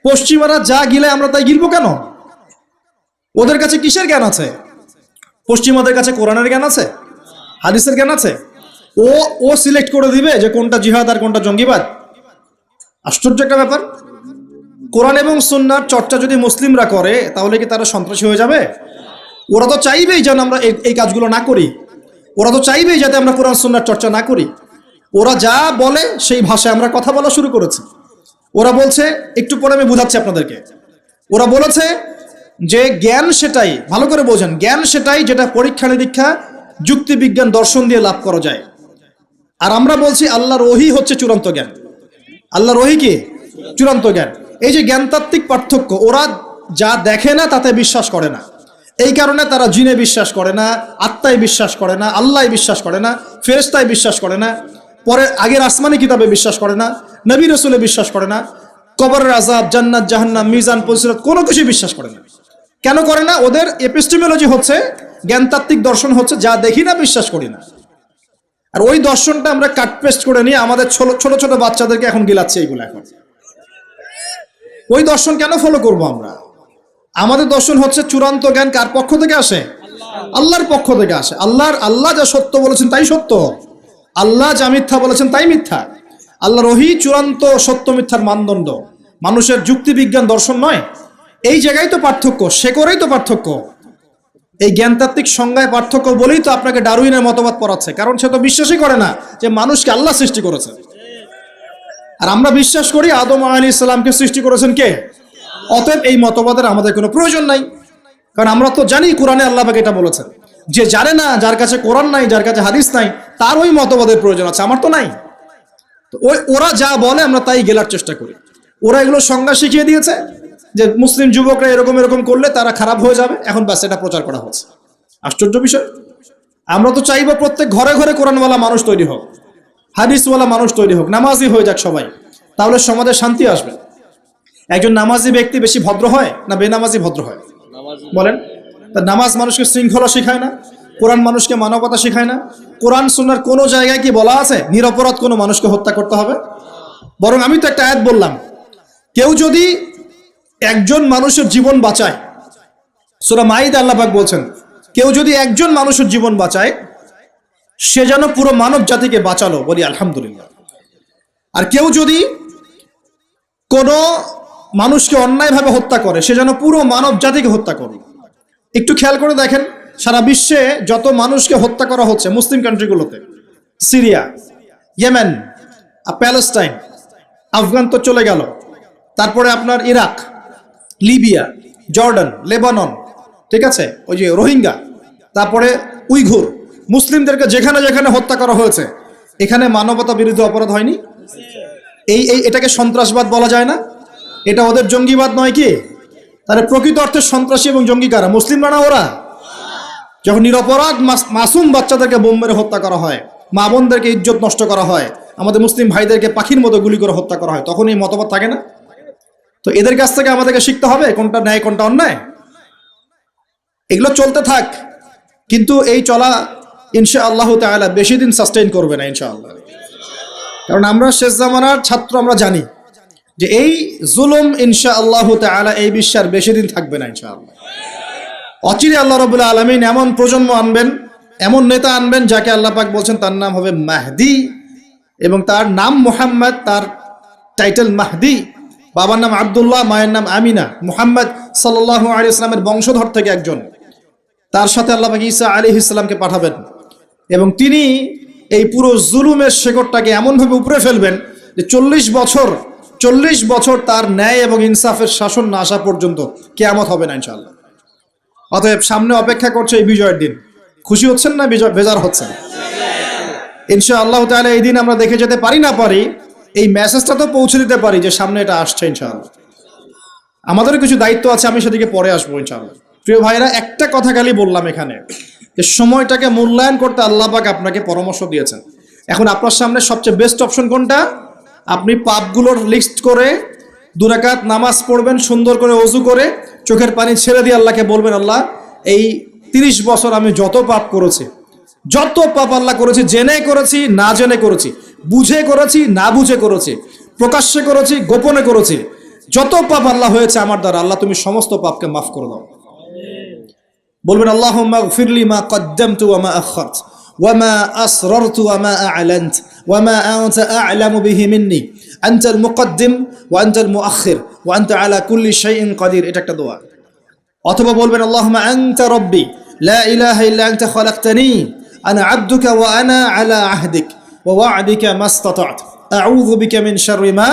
পশ্চিমারা যা গিলায় আমরা তাই গিলবো কেন? ওদের কাছে কিসের জ্ঞান আছে? পশ্চিমাদের কাছে কোরআনের জ্ঞান আছে, হাদিসের জ্ঞান আছে। ও সিলেক্ট করে দিবে যে কোনটা জিহাদ আর কোনটা জঙ্গিবাদ। আশ্চর্য একটা ব্যাপার। কোরআন এবং সুন্নাহর চর্চা যদি মুসলিমরা করে, তাহলে কি তারা সন্ত্রাসী হয়ে যাবে? ওরা তো চাইবেই যেন আমরা এই কাজগুলো না করি, ওরা তো চাইবেই যাতে আমরা কোরআন সুন্নাহর চর্চা না করি। ওরা যা বলে সেই ভাষায় আমরা কথা বলা শুরু করেছি। ওরা বলছে, একটু পরে আমি বুঝাচ্ছি আপনাদেরকে, ওরা বলেছে যে জ্ঞান সেটাই, ভালো করে বোঝেন, জ্ঞান সেটাই যেটা পরীক্ষা নিরীক্ষা, যুক্তি বিজ্ঞান, দর্শন দিয়ে লাভ করা যায়। আর আমরা বলছি আল্লাহর ওহী হচ্ছে চূড়ান্ত জ্ঞান। আল্লাহর ওহী কি? চূড়ান্ত জ্ঞান। এই যে জ্ঞানতাত্ত্বিক পার্থক্য, ওরা যা দেখে না তাতে বিশ্বাস করে না, এই কারণে তারা জিনে বিশ্বাস করে না, আত্মায় বিশ্বাস করে না, আল্লাহ বিশ্বাস করে না, ফেরেশতায় বিশ্বাস করে না, পরে আগের আসমানি কিতাবে বিশ্বাস করে না, নবী রাসূলে বিশ্বাস করে না, কবরের আযাব, জান্নাত জাহান্নাম, মিজান পরিসিরাত কোনো কিছু বিশ্বাস করে না। কেন করে না? ওদের এপিস্টেমোলজি হচ্ছে, জ্ঞানতাত্ত্বিক দর্শন হচ্ছে যা দেখি না বিশ্বাস করি না। আর ওই দর্শনটা আমরা কাট পেস্ট করে নিয়ে আমাদের ছোট ছোট বাচ্চাদেরকে এখন গিলাচ্ছে এইগুলো। এখন ওই দর্শন কেন ফলো করব আমরা? আমাদের দর্শন হচ্ছে চূড়ান্ত জ্ঞান কার পক্ষ থেকে আসে? আল্লাহর পক্ষ থেকে আসে। আল্লাহ যা সত্য বলেছেন তাই সত্য, আল্লাহ যা মিথ্যা বলেছেন তাই মিথ্যা। আল্লাহর ওহী চূড়ান্ত সত্য মিথ্যার মানদণ্ড, মানুষের যুক্তি বিজ্ঞান দর্শন নয়। এই জায়গায় তো পার্থক্য, সে করেই তো পার্থক্য। এই জ্ঞানতাত্ত্বিক সংজ্ঞায় পার্থক্য বলেই তো আপনাকে ডারউইনের মতবাদ পড়াচ্ছে, কারণ সে তো বিশ্বাসই করে না যে মানুষকে আল্লাহ সৃষ্টি করেছে। আর আমরা বিশ্বাস করি আদম আলাইহিস সালামকে সৃষ্টি করেছেন কে? অতএব এই মতবাদের আমাদের কোনো প্রয়োজন নাই, কারণ আমরা তো জানি কোরআনে আল্লাহ পাক এটা বলেছেন। যে জানে না, যার কাছে কোরআন নাই, যার কাছে হাদিস নাই, তার ওই মতবাদের প্রয়োজন আছে, আমার তো নাই। তো ওরা যা বলে আমরা তাই গেলার চেষ্টা করি। ওরা এগুলো সংজ্ঞা শিখিয়ে দিয়েছে যে মুসলিম যুবকরা এরকম এরকম করলে তারা খারাপ হয়ে যাবে, এখন ব্যাস এটা প্রচার করা হচ্ছে। আশ্চর্য বিষয়। আমরা তো চাইবো প্রত্যেক ঘরে ঘরে কোরআনওয়ালা মানুষ তৈরি হোক, হাদিসওয়ালা মানুষ তৈরি হোক, নামাজি হয়ে যাক সবাই, তাহলে সমাজে শান্তি আসবে। একজন নামাজি ব্যক্তি বেশি ভদ্র হয় না বেনামাজি ভদ্র হয়? বলেন। তা নামাজ মানুষকে শৃঙ্খলা শেখায় না? কোরআন মানুষকে মানবতা শেখায় না? কোরআন সুন্নাহর কোনো জায়গায় কি বলা আছে নিরপরাধ কোনো মানুষকে হত্যা করতে হবে? বরং আমি তো একটা আয়াত বললাম, কেউ যদি একজন মানুষের জীবন বাঁচায়, সূরা মাইদা আল্লাহ পাক বলছেন, কেউ যদি একজন মানুষের জীবন বাঁচায় সে যেন পুরো মানব জাতিকে বাঁচালো, বলি আলহামদুলিল্লাহ। আর কেউ যদি কোনো মানুষকে অন্যায়ভাবে হত্যা করে সে যেন পুরো মানব জাতিকে হত্যা করে। একটু খেয়াল করে দেখেন, সারা বিশ্বে যত মানুষকে হত্যা করা হচ্ছে মুসলিম কান্ট্রিগুলোতে, সিরিয়া, ইয়েমেন, প্যালেস্টাইন, আফগান তো চলে গেল, তারপরে আপনার ইরাক, লিবিয়া, জর্ডান, লেবানন, ঠিক আছে, ওই যে রোহিঙ্গা, তারপরে উইঘুর, মুসলিমদেরকে যেখানে যেখানে হত্যা করা হয়েছে, এখানে মানবতা বিরোধী অপরাধ হয়নি? এটাকে সন্ত্রাসবাদ বলা যায় না? এটা ওদের জঙ্গিবাদ নয় কি? তাহলে প্রকৃত অর্থে সন্ত্রাসী এবং জঙ্গি কারা? মুসলিমরা না ওরা? যখন নিরপরাধ মাসুম বাচ্চাদেরকে বোম মেরে হত্যা করা হয়, মা বোনদেরকে ইজ্জত নষ্ট করা হয়, আমাদের মুসলিম ভাইদেরকে পাখির মতো গুলি করে হত্যা করা হয়, তখন এই মতবাদ থাকে না? তো এদের কাছ থেকে আমাদেরকে শিখতে হবে কোনটা ন্যায় কোনটা অন্যায়। এগুলো চলতে থাক, কিন্তু এই চলা ইনশাআল্লাহ তাআলা বেশি দিন সাস্টেইন করবে না ইনশাআল্লাহ। কারণ আমরা শেষ জামানার ছাত্র, আমরা জানি যে এই জুলুম ইনশাআল্লাহ তাআলা এই বিশ্বের বেশি দিন থাকবে না ইনশাআল্লাহ। অচিরে আল্লাহ রাব্বুল আলামিন এমন প্রজন্ম আনবেন, এমন নেতা আনবেন যাকে আল্লাহ পাক বলছেন তার নাম হবে মাহদি, এবং তার নাম মুহাম্মদ, তার টাইটেল মাহদি। বাবার নাম আব্দুল্লাহ, মায়ের নাম আমিনা। মুহাম্মদ সাল্লাল্লাহু আলাইহি ওয়াসাল্লামের বংশধর থেকে একজন। তার সাথে আল্লাহ পাক ঈসা আলাইহিস সালামকে পাঠাবেন, এবং তিনি এই পুরো জুলুমের শেকড়টাকে এমনভাবে উপরে ফেলবেন যে 40 বছর তার ন্যায় এবং ইনসাফের শাসন না আসা পর্যন্ত কিয়ামত হবে না ইনশাআল্লাহ। অতএব সামনে অপেক্ষা করছে এই বিজয়ের দিন। খুশি হচ্ছেন না বেজার হচ্ছেন? ইনশাআল্লাহ তাআলা এই দিন আমরা দেখে যেতে পারি না পারি, এই মেসেজটা তো পৌঁছে দিতে পারি যে সামনে এটা আসছে ইনশাআল্লাহ। আমাদেরও কিছু দায়িত্ব আছে, আমি সেদিকে পরে আসবো ইনশাআল্লাহ। প্রিয় ভাইরা, একটা কথা খালি বললাম এখানে, যে সময়টাকে মূল্যায়ন করতে আল্লাহ পাক আপনাকে পরামর্শ দিয়েছেন। এখন আপনার সামনে সবচেয়ে বেস্ট অপশন কোনটা? আপনি পাপগুলোর লিস্ট করে 2 রাকাত নামাজ পড়বেন, সুন্দর করে ওযু করে চোখের পানি ছেড়ে দিয়ে আল্লাহকে বলবেন, আল্লাহ এই 30 বছর আমি যত পাপ করেছি, যত পাপ আল্লাহ করেছি, জেনে করেছি না জেনে করেছি, বুঝে করেছি না বুঝে করেছি, প্রকাশ্যে করেছি গোপনে করেছি, যত পাপ আল্লাহ হয়েছে আমার দ্বারা, আল্লাহ তুমি সমস্ত পাপকে মাফ করে দাও। বলবেন আল্লাহুম্মা গফিরলি মা কদ্দামতু ওয়া মা আখখারতু ওয়া মা আসরারতু ওয়া মা আ'লানতু ওয়া মা আনতা আ'লামু বিহি মিন্নি আনতাল মুকদ্দিম ওয়া আনতাল মুআখির ওয়া আনতা আলা কুল্লি শাইইন কাদির। এটা একটা দোয়া। অথবা বলবেন আল্লাহুম্মা আনতা রাব্বি লা ইলাহা ইল্লা আনতা খালাকতানি আনা আবদুকা ওয়া আনা আলা আহদিক ওয়া ওয়া'দিকা মাস্তাতা'তু আউযু বিকা মিন শাররি মা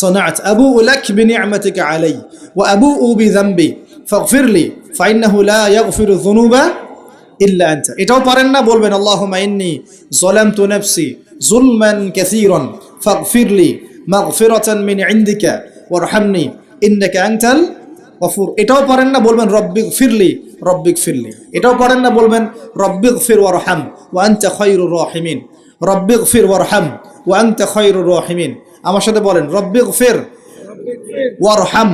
صنعت أبوء لك بنعمتك علي وأبوء بذنبي فاغفر لي فإنه لا يغفر الذنوب إلا أنت। এটাও পারেন না, বলবেন اللهم إني ظلمت نفسي ظلما كثيرا فاغفر لي مغفرة من عندك وارحمني إنك أنت الغفور। এটাও পারেন না, বলবেন ربي اغفر لي ربي اغفر لي। এটাও পারেন না, বলবেন ربي اغفر وارحم وأنت خير الراحمين ربي اغفر وارحم وأنت خير الراحمين। আমার সাথে বলেন রব্বি গফির ওয়ারহাম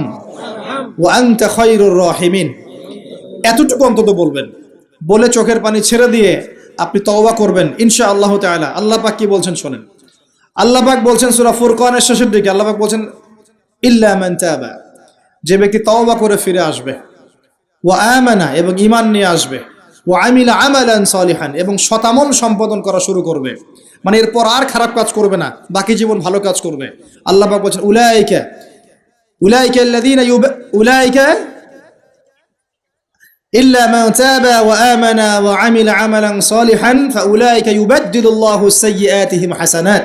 ওয়া আনতা খায়রুর রাহিমিন। এতটুকু অন্তত বলবেন, বলে চোখের পানি ছেড়ে দিয়ে আপনি তওবা করবেন ইনশাআল্লাহ তাআলা। আল্লাহ পাক কি বলছেন শোনেন। আল্লাহ পাক বলছেন সূরা ফুরকানের শেষের দিকে, আল্লাহ পাক বলছেন ইল্লা মান তাবা, যে ব্যক্তি তওবা করে ফিরে আসবে, ওয়া আমানা, এবং ঈমান নিয়ে আসবে, ওয়া আমিলা আমালান সালিহান, এবং শতামল সম্পাদন করা শুরু করবে, মানে এরপর আর খারাপ কাজ করবে না, বাকি জীবন ভালো কাজ করবে। আল্লাহ পাক বলছেন উলাইকা আল্লাযীনা উলাইকা ইল্লা মান তাবা ওয়া আমানা ওয়া আমিলা আমালান সালিহান ফাউলাইকা ইউবাদদিলুল্লাহু সাইয়্যাতিহিম হাসানাত।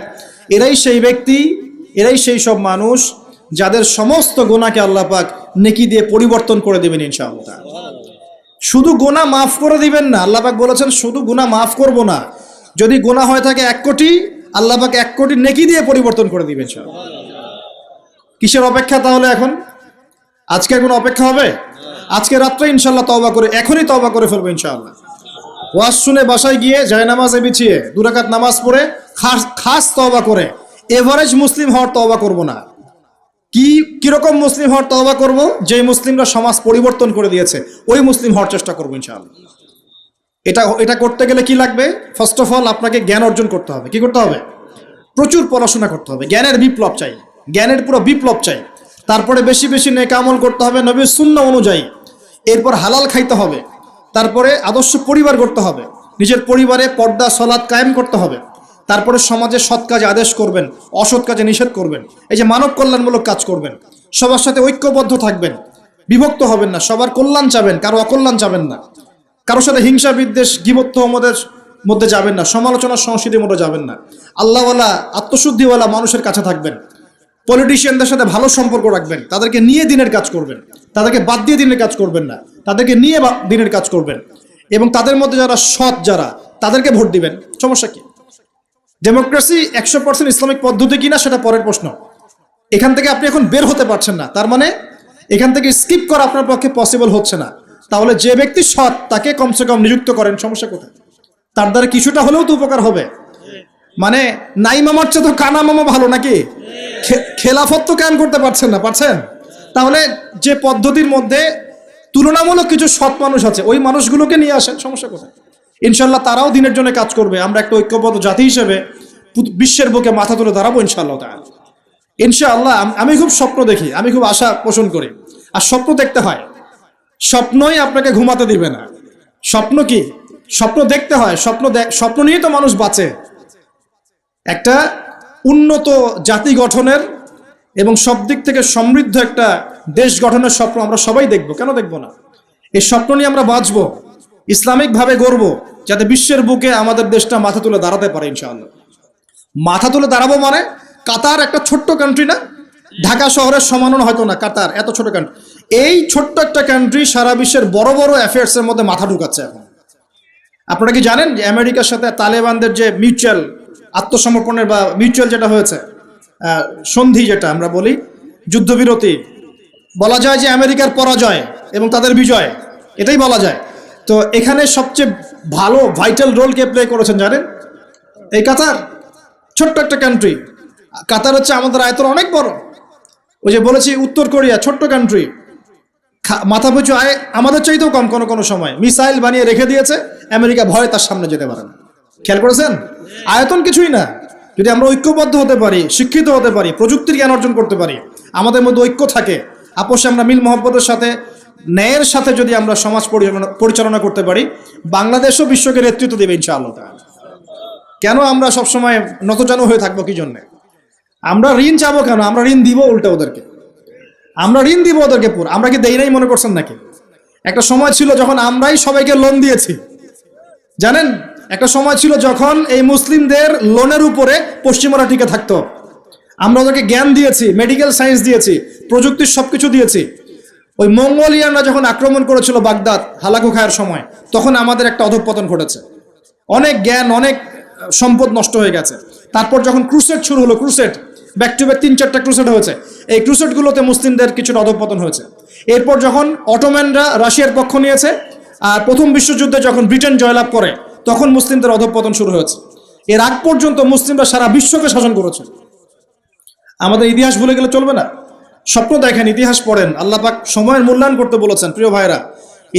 এরাই সেই ব্যক্তি, এরাই সেই সব মানুষ যাদের সমস্ত গুনাহকে আল্লাহ পাক নেকি দিয়ে পরিবর্তন করে দেবেন ইনশাআল্লাহ। শুধু গুনাহ মাফ করে দিবেন না, আল্লাহ পাক বলেছেন শুধু গুনাহ মাফ করব না, যদি গুনাহ হয়ে থাকে 1 কোটি, আল্লাহ পাক 1 কোটি নেকি দিয়ে পরিবর্তন করে দিবেন ইনশাআল্লাহ। কিসের অপেক্ষা তাহলে এখন? আজকে কোনো অপেক্ষা হবে? আজকে রাত্রে ইনশাআল্লাহ তওবা করে, এখনই তওবা করে ফেলবো ইনশাআল্লাহ। ওয়াজ শুনে বাসায় গিয়ে জায়নামাজে বিছিয়ে 2 রাকাত নামাজ পড়ে খাস তওবা করে, এভারেজ মুসলিম হওয়ার তওবা করব না। কিরকম মুসলিম হওয়ার তওবা করব? যে মুসলিমরা সমাজ পরিবর্তন করে দিয়েছে ওই মুসলিম হওয়ার চেষ্টা করবো ইনশাআল্লাহ। এটা করতে গেলে কি লাগবে? ফার্স্ট অফ অল আপনাকে জ্ঞান অর্জন করতে হবে। কি করতে হবে? প্রচুর পড়াশোনা করতে হবে। জ্ঞানের বিপ্লব চাই, জ্ঞানের পুরো বিপ্লব চাই। তারপরে বেশি বেশি নেক আমল করতে হবে নবীর সুন্নাহ অনুযায়ী। এরপর হালাল খাইতে হবে। তারপরে আদর্শ পরিবার করতে হবে, নিজের পরিবারে পর্দা সালাত কায়েম করতে হবে। তারপরে সমাজে সৎ কাজে আদেশ করবেন, অসৎ কাজে নিষেধ করবেন। এই যে মানব কল্যাণমূলক কাজ করবেন, সবার সাথে ঐক্যবদ্ধ থাকবেন, বিভক্ত হবেন না, সবার কল্যাণ চাবেন, কারো অকল্যাণ চাবেন না, কারোর সাথে হিংসা বিদ্বেষ গীবত তহমতের মধ্যে যাবেন না, সমালোচনা সংস্কৃতির মধ্যে যাবেন না, আল্লাহওয়ালা আত্মশুদ্ধিওয়ালা মানুষের কাছে থাকবেন, পলিটিশিয়ানদের সাথে ভালো সম্পর্ক রাখবেন, তাদেরকে নিয়ে দিনের কাজ করবেন, তাদেরকে বাদ দিয়ে দিনের কাজ করবেন না, তাদেরকে নিয়ে দিনের কাজ করবেন, এবং তাদের মধ্যে যারা সৎ, যারা তাদেরকে ভোট দিবেন। সমস্যা কি? ডেমোক্রেসি 100% ইসলামিক পদ্ধতি কিনা সেটা পরের প্রশ্ন। এখান থেকে আপনি এখন বের হতে পারছেন না, তার মানে এখান থেকে স্কিপ করা আপনার পক্ষে পসিবল হচ্ছে না। তাহলে যে ব্যক্তি সৎ তাকে কমসে কম নিযুক্ত করেন। সমস্যা কোথায়? তার দ্বারা কিছুটা হলেও তো উপকার হবে। মানে নাই মামার চেয়ে তো কানা মামা ভালো নাকি? খেলাফত তো কায়েম করতে পারছেন না, পারছেন? তাহলে যে পদ্ধতির মধ্যে তুলনামূলক কিছু সৎ মানুষ আছে ওই মানুষগুলোকে নিয়ে আসেন। সমস্যা কোথায়? ইনশাল্লাহ তারাও দিনের জন্য কাজ করবে। আমরা একটা ঐক্যবদ্ধ জাতি হিসেবে বিশ্বের বুকে মাথা তুলে দাঁড়াবো ইনশাআল্লাহ তাআলা। ইনশাআল্লাহ আমি খুব স্বপ্ন দেখি, আমি খুব আশা পোষণ করি। আর স্বপ্ন দেখতে হয়, স্বপ্নই আপনাকে ঘুমাতে দিবে না। স্বপ্ন কি? স্বপ্ন দেখতে হয়। স্বপ্ন নিয়ে তো মানুষ বাঁচে। একটা উন্নত জাতি গঠনের এবং সব দিক থেকে সমৃদ্ধ একটা দেশ গঠনের স্বপ্ন আমরা সবাই দেখব, কেন দেখব না? এই স্বপ্ন নিয়ে আমরা বাঁচবো, ইসলামিকভাবে গড়বো, যাতে বিশ্বের বুকে আমাদের দেশটা মাথা তুলে দাঁড়াতে পারে ইনশাআল্লাহ। মাথা তুলে দাঁড়াবো মানে কাতার একটা ছোট্ট কান্ট্রি না, ঢাকা শহরের সমানও হয়তো না। কাতার এত ছোট কান্ট্রি, এই ছোট্ট একটা কান্ট্রি সারা বিশ্বের বড় বড় অ্যাফেয়ার্সের মধ্যে মাথা ঢুকাচ্ছে এখন। আপনারা কি জানেন যে আমেরিকার সাথে তালেবানদের যে মিউচুয়াল আত্মসমর্পণের বা মিউচুয়াল যেটা হয়েছে সন্ধি, যেটা আমরা বলি যুদ্ধবিরতি, বলা যায় যে আমেরিকার পরাজয় এবং তাদের বিজয়, এটাই বলা যায়। তো এখানে সবচেয়ে ভালো ভাইটাল রোল কে প্লে করেছেন জানেন? এই কাতার। ছোট্ট একটা কান্ট্রি। কাতার হচ্ছে আমাদের আয়তন অনেক বড়। ওই যে বলেছি উত্তর কোরিয়া ছোট্ট কান্ট্রি, মাথাপিছু আয় আমাদের চাইতেও কম। কোনো সময় মিসাইল বানিয়ে রেখে দিয়েছে, আমেরিকা ভয়ে তার সামনে যেতে পারে না। খেয়াল করেছেন? আয়তন কিছুই না। যদি আমরা ঐক্যবদ্ধ হতে পারি, শিক্ষিত হতে পারি, প্রযুক্তির জ্ঞান অর্জন করতে পারি, আমাদের মধ্যে ঐক্য থাকে, আপোষে আমরা মিল মহব্বতের সাথে ন্যায়ের সাথে যদি আমরা সমাজ পরিচালনা করতে পারি, বাংলাদেশও বিশ্বকে নেতৃত্ব দেবে ইনশাআল্লাহ তাআলা। কেন আমরা সবসময় নতজানু হয়ে থাকবো? কি জন্যে? আমরা ঋণ চাবো কেন? আমরা ঋণ দিব উল্টে ওদেরকে, আমরা ঋণ দিব ওদেরকে পুরো। আমরা কি দেই নাই মনে করছেন নাকি? একটা সময় ছিল যখন আমরাই সবাইকে লোন দিয়েছি, জানেন? একটা সময় ছিল যখন এই মুসলিমদের লোনের উপরে পশ্চিমারা টিকে থাকতো। আমরা ওদেরকে জ্ঞান দিয়েছি, মেডিকেল সায়েন্স দিয়েছি, প্রযুক্তির সবকিছু দিয়েছি। ওই মঙ্গোলিয়ানরা যখন আক্রমণ করেছিল বাগদাদ হালাকু খায়ের সময়, তখন আমাদের একটা অধঃপতন ঘটেছে। অনেক জ্ঞান, অনেক সম্পদ নষ্ট হয়ে গেছে। তারপর যখন ক্রুসেড শুরু হলো, ক্রুসেড ব্যাক টু ব্যাক 3-4টা ক্রুসেড হয়েছে, এই ক্রুসেডগুলোতে মুসলিমদের কিছুটা অধঃপতন হয়েছে। এরপর যখন অটোম্যানরা রাশিয়ার পক্ষ নিয়েছে, আর প্রথম বিশ্বযুদ্ধে যখন ব্রিটেন জয়লাভ করে, তখন মুসলিমদের অধঃপতন শুরু হয়েছে। এর আগ পর্যন্ত মুসলিমরা সারা বিশ্বকে শাসন করেছে। আমাদের ইতিহাস ভুলে গেলে চলবে না। স্বপ্ন দেখেন, ইতিহাস পড়েন। আল্লাহ পাক সময়ের মূল্যায়ন করতে বলেছেন। প্রিয় ভাইরা,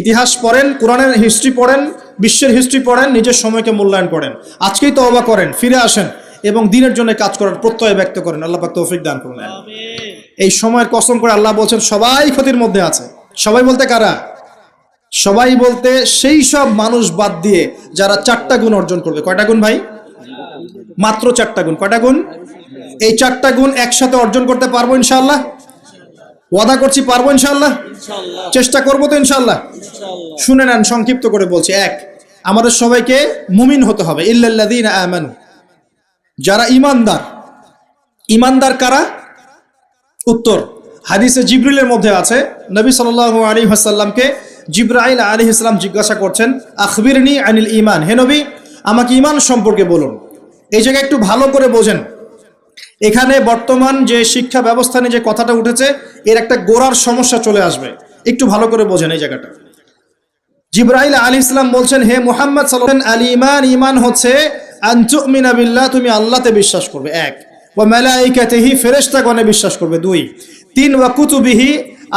ইতিহাস পড়েন, কোরআনের হিস্ট্রি পড়েন, বিশ্বের হিস্ট্রি পড়েন, নিজের সময়কে মূল্যায়ন করেন। আজকেই তওবা করেন, ফিরে আসেন এবং দিনের জন্য কাজ করার প্রত্যয় ব্যক্ত করেন। আল্লাহ পাক তৌফিক দান করুন। এই সময়ের কসম করে আল্লাহ বলছেন সবাই ক্ষতির মধ্যে আছে। সবাই বলতে কারা? সবাই বলতে সেই সব মানুষ বাদ দিয়ে যারা 4টা গুণ অর্জন করবে। কয়টা গুণ ভাই? মাত্র 4টা গুণ। কয়টা গুণ? এই 4টা গুণ একসাথে অর্জন করতে পারবো ইনশাআল্লাহ? ওয়াদা করছি পারবো ইনশাআল্লাহ। চেষ্টা করবো তো ইনশাআল্লাহ। শুনে নেন, সংক্ষিপ্ত করে বলছি। 1, আমাদের সবাইকে মুমিন হতে হবে। ইল্লাল্লাযীনা আমানু, যারা ঈমানদার। ঈমানদার কারা? উত্তর হাদিসে জিবরিলের মধ্যে আছে। নবী সাল্লাল্লাহু আলাইহি ওয়াসাল্লামকে জিবরাইল আলাইহিস সালাম জিজ্ঞাসা করছেন, আখবিরনি আনিল ঈমান, হে নবী আমাকে ঈমান সম্পর্কে বলুন। এই জায়গায় একটু ভালো করে বোঝেন, এখানে বর্তমান যে শিক্ষা ব্যবস্থা নিয়ে যে কথাটা উঠেছে এর একটা গোড়ার সমস্যা চলে আসবে। একটু ভালো করে বোঝেন এই জায়গাটা। জিবরাইল আলাইহিস সালাম বলছেন, হে মুহাম্মদ সাল্লাল্লাহু আলাইহি ওয়াসাল্লাম, আল ঈমান, ঈমান হচ্ছে আন তুমিনা বিল্লাহ, তুমি আল্লাহতে বিশ্বাস করবে। 1, ওয়া মালাইকাতিহি, ফেরেশতাগণে বিশ্বাস করবে। 2, 3, ওয়া কুতুবিহি,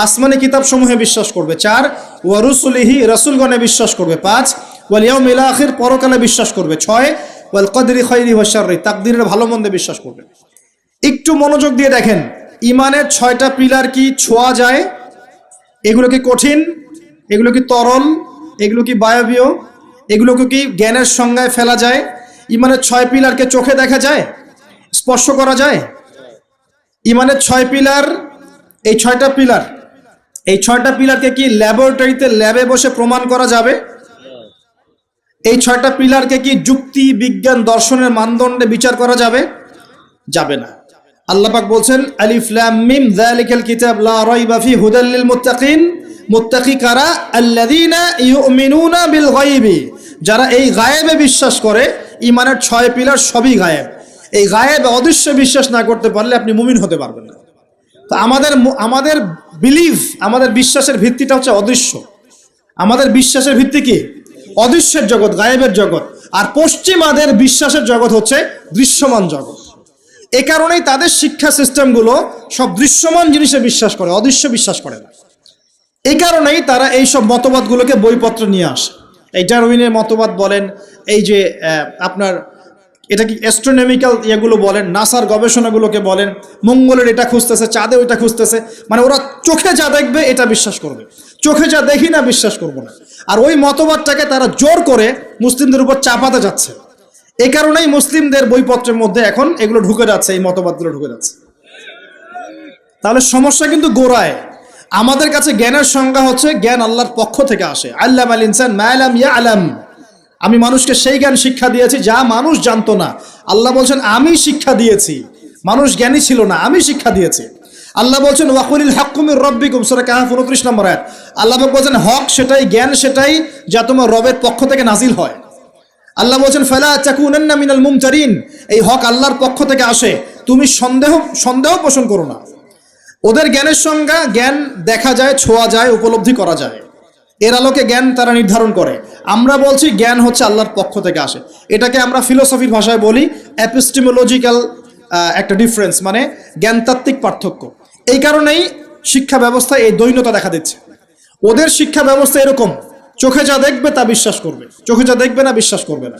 আসমানি কিতাব সমূহে বিশ্বাস করবে। 4, ওয়া রুসুলিহি, রাসূলগণে বিশ্বাস করবে। 5, ওয়াল ইয়াউমিল আখির, পরকালে বিশ্বাস করবে। 6, ওয়াল কদরি খাইরি ওয়া শাররি, তাকদীরের ভালো মন্দে বিশ্বাস করবে। একটু মনোযোগ দিয়ে দেখেন, ঈমানের 6টা পিলার কি ছোঁয়া যায়? এগুলো কি কঠিন? এগুলো কি তরল? এগুলো কি বায়বীয়? এগুলোকে কি জ্ঞানের সংজ্ঞায় ফেলা যায়? ঈমানের 6 পিলারকে চোখে দেখা যায়? স্পর্শ করা যায়? ঈমানের 6 পিলার, এই 6টা পিলার, এই 6টা পিলারকে কি ল্যাবরেটরিতে ল্যাবে বসে প্রমাণ করা যাবে? এই 6টা পিলারকে কি যুক্তি, বিজ্ঞান, দর্শনের মানদণ্ডে বিচার করা যাবে? যাবে না। আল্লাহ পাক বলছেন, আলিফ লাম মিম যালিকাল কিতাব লা রাইবা ফি হুদাল লিল মুত্তাকিন। মুত্তাকি কারা? আল্লাযীনা ইউমিনুনা বিল গায়বি, যারা এই গায়েবে বিশ্বাস করে। ঈমানের 6 পিলার সবই গায়েব। এই গায়েবে অদৃশ্য বিশ্বাস না করতে পারলে আপনি মুমিন হতে পারবেন না। তো আমাদের বিলিভ, আমাদের বিশ্বাসের ভিত্তিটা হচ্ছে অদৃশ্য। আমাদের বিশ্বাসের ভিত্তি কি? অদৃশ্যের জগৎ, গায়েবের জগৎ। আর পশ্চিমাদের বিশ্বাসের জগৎ হচ্ছে দৃশ্যমান জগৎ। এ কারণেই তাদের শিক্ষা সিস্টেমগুলো সব দৃশ্যমান জিনিসে বিশ্বাস করে, অদৃশ্য বিশ্বাস করে না। এই কারণেই তারা এই সব মতবাদগুলোকে বইপত্র নিয়ে আসে। এই ডারউইনের মতবাদ বলেন, এই যে আপনার এটা কি অ্যাস্ট্রোনমিক্যাল ইয়েগুলো বলেন, নাসার গবেষণাগুলোকে বলেন, মঙ্গলের এটা খুঁজতেছে, চাঁদে ওইটা খুঁজতেছে। মানে ওরা চোখে যা দেখবে এটা বিশ্বাস করবে, চোখে যা দেখি না বিশ্বাস করবো না। আর ওই মতবাদটাকে তারা জোর করে মুসলিমদের উপর চাপাতে যাচ্ছে। এই কারণেই মুসলিমদের বইপত্রের মধ্যে এখন এগুলো ঢুকে যাচ্ছে, এই মতবাদগুলো ঢুকে যাচ্ছে। তাহলে সমস্যা কিন্তু গোড়ায়। আমাদের কাছে জ্ঞানের সংজ্ঞা হচ্ছে জ্ঞান আল্লাহর পক্ষ থেকে আসে। আল্লামাল ইনসান মা লাম ইয়ালাম, আমি মানুষকে সেই জ্ঞান শিক্ষা দিয়েছি যা মানুষ জানতো না। আল্লাহ বলছেন আমি শিক্ষা দিয়েছি, মানুষ জ্ঞানী ছিল না, আমি শিক্ষা দিয়েছি। আল্লাহ বলছেন ওয়াকুলিল হাক্কু মির রাব্বিকুম, সূরা কাহফ 29 নম্বর আয়াত। আল্লাহ বলছেন হক সেটাই, জ্ঞান সেটাই যা তোমার রবের পক্ষ থেকে নাজিল হয়। আল্লাহ বলছেন ফালা তাকুনান্না মিনাল মুমতারিন, এই হক আল্লাহর পক্ষ থেকে আসে, তুমি সন্দেহ পোষণ করো না। ওদের জ্ঞানের সংজ্ঞা জ্ঞান দেখা যায়, ছোঁয়া যায়, উপলব্ধি করা যায়, এর আলোকে জ্ঞান তারা নির্ধারণ করে। আমরা বলছি জ্ঞান হচ্ছে আল্লাহর পক্ষ থেকে আসে। এটাকে আমরা ফিলোসফির ভাষায় বলি এপিস্টেমোলজিক্যাল একটা ডিফারেন্স, মানে জ্ঞানতাত্ত্বিক পার্থক্য। এই কারণেই শিক্ষা ব্যবস্থায় এই দ্বৈনতা দেখা দিচ্ছে। ওদের শিক্ষা ব্যবস্থা এরকম, চোখে যা দেখবে তা বিশ্বাস করবে, চোখে যা দেখবে না বিশ্বাস করবে না।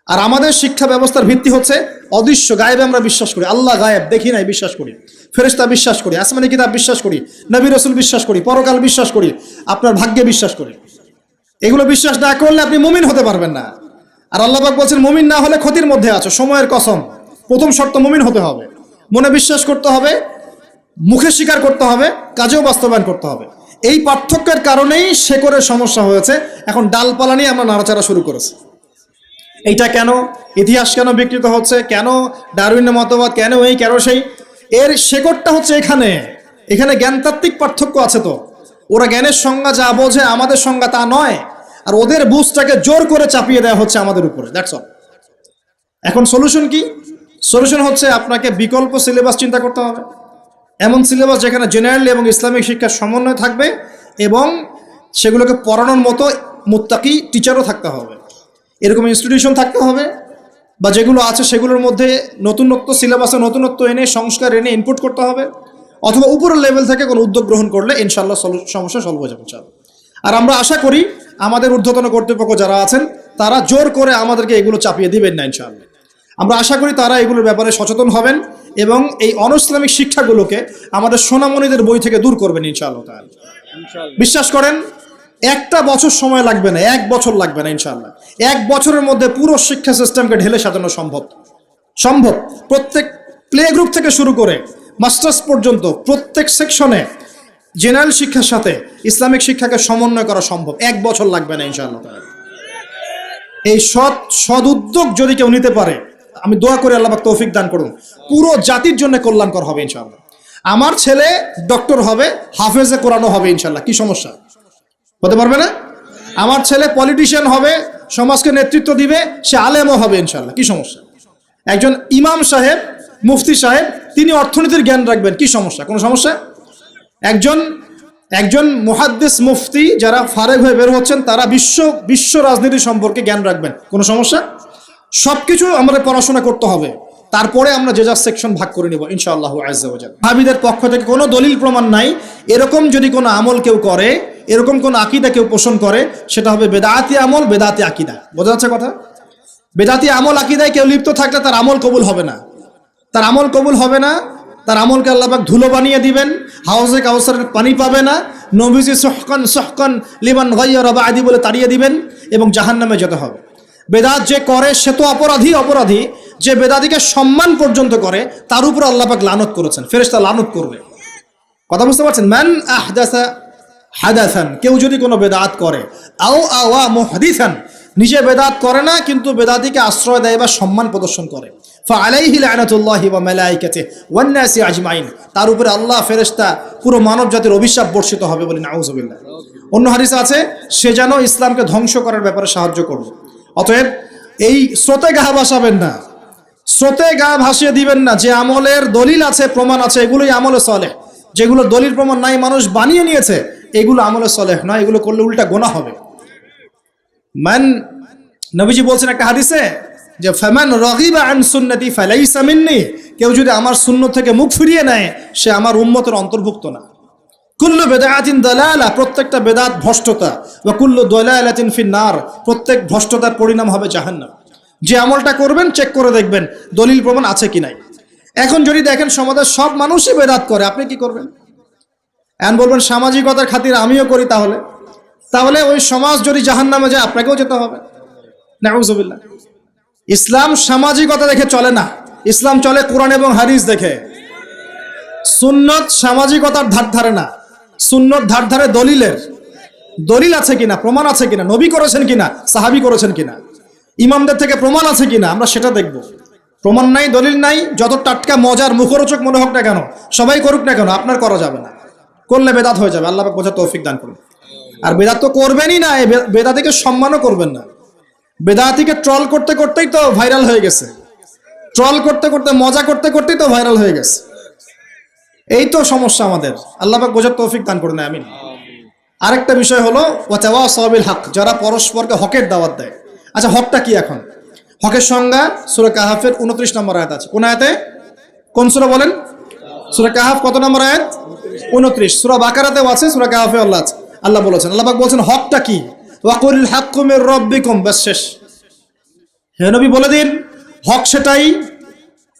আর আমাদের শিক্ষা ব্যবস্থার ভিত্তি হচ্ছে অদৃশ্য, গায়েবে আমরা বিশ্বাস করি। আল্লাহ গায়েব, দেখি নাই বিশ্বাস করি, ফেরেশতা বিশ্বাস করি, আসমানি কিতাব বিশ্বাস করি, নবী রাসূল বিশ্বাস করি, পরকাল বিশ্বাস করি, আপনার ভাগ্যে বিশ্বাস করি। এগুলো বিশ্বাস না করলে আপনি মুমিন হতে পারবেন না। আর আল্লাহ পাক বলছেন মুমিন না হলে ক্ষতির মধ্যে আছো। সময়ের কসম, প্রথম শর্ত মুমিন হতে হবে, মনে বিশ্বাস করতে হবে, মুখে স্বীকার করতে হবে, কাজেও বাস্তবায়ন করতে হবে। এই পার্থক্যের কারণেই শেকড়ের সমস্যা হয়েছে। এখন ডালপালা নিয়ে আমরা নাড়াচাড়া শুরু করেছি। এইটা কেন, ইতিহাস কেন বিকৃত হচ্ছে, কেন ডারউইনের মতবাদ, কেন এই কেন সেই, এর শেকড়টা হচ্ছে এখানে। এখানে জ্ঞানতাত্ত্বিক পার্থক্য আছে। তো ওরা জ্ঞানের সংজ্ঞা যা বোঝে, আমাদের সংজ্ঞা তা নয়। আর ওদের বুঝটাকে জোর করে চাপিয়ে দেওয়া হচ্ছে আমাদের উপরে, দ্যাটস অল। এখন সলিউশন কি? সলিউশন হচ্ছে আপনাকে বিকল্প সিলেবাস চিন্তা করতে হবে। এমন সিলেবাস যেখানে জেনারেল এবং ইসলামিক শিক্ষার সমন্বয় থাকবে এবং সেগুলোকে পড়ানোর মতো মুত্তাকি টিচারও থাকতে হবে। এরকম ইনস্টিটিউশন থাকতে হবে, বা যেগুলো আছে সেগুলোর মধ্যে নতুনত্ব, সিলেবাসে নতুনত্ব এনে, সংস্কার এনে ইনপুট করতে হবে। অথবা উপরের লেভেল থেকে কোনো উদ্যোগ গ্রহণ করলে ইনশাআল্লাহ সমস্যা সলভ হয়ে যাবে ইনশাআল্লাহ। আর আমরা আশা করি আমাদের ঊর্ধ্বতন কর্তৃপক্ষ যারা আছেন তারা জোর করে আমাদেরকে এগুলো চাপিয়ে দিবেন না ইনশাআল্লাহ। আমরা আশা করি তারা এগুলোর ব্যাপারে সচেতন হবেন এবং এই অনইসলামিক শিক্ষাগুলোকে আমাদের সোনামণিদের বই থেকে দূর করবেন ইনশাআল্লাহ। বিশ্বাস করেন, একটা বছর সময় লাগবে না, 1 বছর লাগবে না ইনশাআল্লাহ। 1 বছরের মধ্যে পুরো শিক্ষা সিস্টেমকে ঢেলে সাজানো সম্ভব। প্রত্যেক প্লে গ্রুপ থেকে শুরু করে মাস্টার্স পর্যন্ত প্রত্যেক সেকশনে জেনারেল শিক্ষার সাথে ইসলামিক শিক্ষাকে সমন্বয় করা সম্ভব। 1 বছর লাগবে না ইনশাআল্লাহ। এই সৎ উদ্যোগ যদি কেউ নিতে পারে, আমি দোয়া করি আল্লাহ পাক তৌফিক দান করুন, পুরো জাতির জন্য কল্যাণকর হবে ইনশাআল্লাহ। আমার ছেলে ডক্টর হবে, হাফেজে কোরআনও হবে ইনশাআল্লাহ, কি সমস্যা? হতে পারবে না? আমার ছেলে পলিটিশিয়ান হবে, সমাজকে নেতৃত্ব দিবে, সে আলেমও হবে ইনশাআল্লাহ, কি সমস্যা? একজন ইমাম সাহেব, মুফতি সাহেব, তিনি অর্থনীতির জ্ঞান রাখবেন, কি সমস্যা? কোনো সমস্যা? একজন মুহাদ্দিস মুফতি যারা ফারেগ হয়ে বের হচ্ছেন তারা বিশ্ব রাজনীতি সম্পর্কে জ্ঞান রাখবেন, কোনো সমস্যা? সবকিছু আমাদের পড়াশোনা করতে হবে, তারপরে আমরা যে যা সেকশন ভাগ করে নিব ইনশাআল্লাহ আজ্জা ওয়া জাল্লা। ওয়াহাবীদের পক্ষ থেকে কোনো দলিল প্রমাণ নাই, এরকম যদি কোনো আমল কেউ করে, এরকম কোনো আকীদা কেউ পোষণ করে, সেটা হবে বেদাতি আমল, বেদাতি আকীদা। বোঝা যাচ্ছে কথা? বেদাতি আমল আকীদায় কেউ লিপ্ত থাকলে তার আমল কবুল হবে না, তার আমলকে আল্লাহ পাক ধুলো বানিয়ে দিবেন, হাউজে কাউসারের পানি পাবে না, নবীজি সুহকান লিমান গায়্যারা বা'দি বলে তাড়িয়ে দিবেন এবং জাহান্নামে যেতে হবে। বেদাত যে করে সে তো অপরাধী, যে বেদাতিকে সম্মান পর্যন্ত করে তার উপর আল্লাহ পাক লানত করেছেন, ফেরেশতা লানত করবে। কথা বুঝতে পারছেন? মান আহদাসা হাদাসান, কেউ যদি কোনো বেদাত করে, আও আওয়া মুহদিসান, নিজে বেদাত করে না কিন্তু বেদাতিকে আশ্রয় দেয় বা সম্মান প্রদর্শন করে, ফাআলাইহি লানাতুল্লাহি ওয়া মালাইকাতিহি ওয়ান নাসি আজমাইন, তার উপরে আল্লাহ, ফেরেশতা, পুরো মানব জাতির অভিশাপ বর্ষিত হবে বলে নাউযুবিল্লাহ। অন্য হাদিসে আছে সে যেন ইসলামকে ধ্বংস করার ব্যাপারে সাহায্য করবে। অতএব এই স্রোতে গা ভাসাবেন না, স্রোতে গা ভাসিয়ে দিবেন না। যে আমলের দলিল আছে, প্রমাণ আছে, এগুলোই আমলে সলেহ। যেগুলো দলিল প্রমাণ নাই, মানুষ বানিয়ে নিয়েছে, এগুলো আমলে সলেহ নয়, এগুলো করলে উল্টা গোনা হবে। নবীজি বলছেন একটা হাদিসে যে ফামান রাগিবা আন সুন্নতি ফালাইসা মিন্নি, কেউ যদি আমার সুন্নত থেকে মুখ ফিরিয়ে নেয় সে আমার উম্মতের অন্তর্ভুক্ত না। কুল্লু বিদআতিন দালালা, প্রত্যেকটা বেদাত ভ্রষ্টতা, ওয়া কুল্লু দালালাতিন ফিন্নার, প্রত্যেক ভ্রষ্টতার পরিণাম হবে জাহান্নাম। যে আমলটা করবেন চেক করে দেখবেন দলিল প্রমাণ আছে কি নাই। এখন যদি দেখেন সমাজের সব মানুষই বেদাত করে, আপনি কি করবেন? এখন বলবেন সামাজিকতার খাতিরে আমিও করি, তাহলে ওই সমাজ যদি জাহান্নামে যায় আপনাকেও যেতে হবে। নাউযুবিল্লাহ। ইসলাম সামাজিকতা দেখে চলে না, ইসলাম চলে কোরআন এবং হাদিস দেখে। সুন্নত সামাজিকতার ধার ধারে না, সুন্নত ধার ধারে দলিল আছে কিনা, প্রমাণ আছে কিনা, নবী করেছেন কিনা, সাহাবী করেছেন কিনা, ইমামদের থেকে প্রমাণ আছে কিনা, আমরা সেটা দেখব। প্রমাণ নাই, দলিল নাই, যত টাটকা মজার মুখরোচক মনে হোক না কেন, সবাই করুক না কেন, আপনার করা যাবে না, করলে বেদাত হয়ে যাবে। আল্লাহ পাক বোঝার তৌফিক দান করুন। আর বেদাত তো করবেনই না, বেদাতিকে সম্মানও করবেন না। বেদাতিকে ট্রল করতে করতেই তো ভাইরাল হয়ে গেছে, ট্রল করতে করতে, মজা করতে করতেই তো ভাইরাল হয়ে গেছে। এই তো সমস্যা আমাদের। আল্লাহ পাক বোঝার তৌফিক দান করুন, আমিন। আরেকটা বিষয় হলো ওয়াতাওয়াসাউ বিল হক, যারা পরস্পরকে হকের দাওয়াত দেয়। আচ্ছা, হকটা কি? এখন হকের সংজ্ঞা সূরা কাহাফের 29 নম্বর আয়াত আছে। কোন আয়াতে? কোন সূরা বলেন? সূরা কাহাফ কত নম্বর আয়াত? 29। সূরা বাকারাতেও আছে, সূরা কাহাফে আল্লাহ বলেছেন, আল্লাহ পাক বলেছেন হকটা কি? ওয়াকুল হাক্কু মির রাব্বিকুম, বাস শেষ। হে নবী বলে দিন, হক সেটাই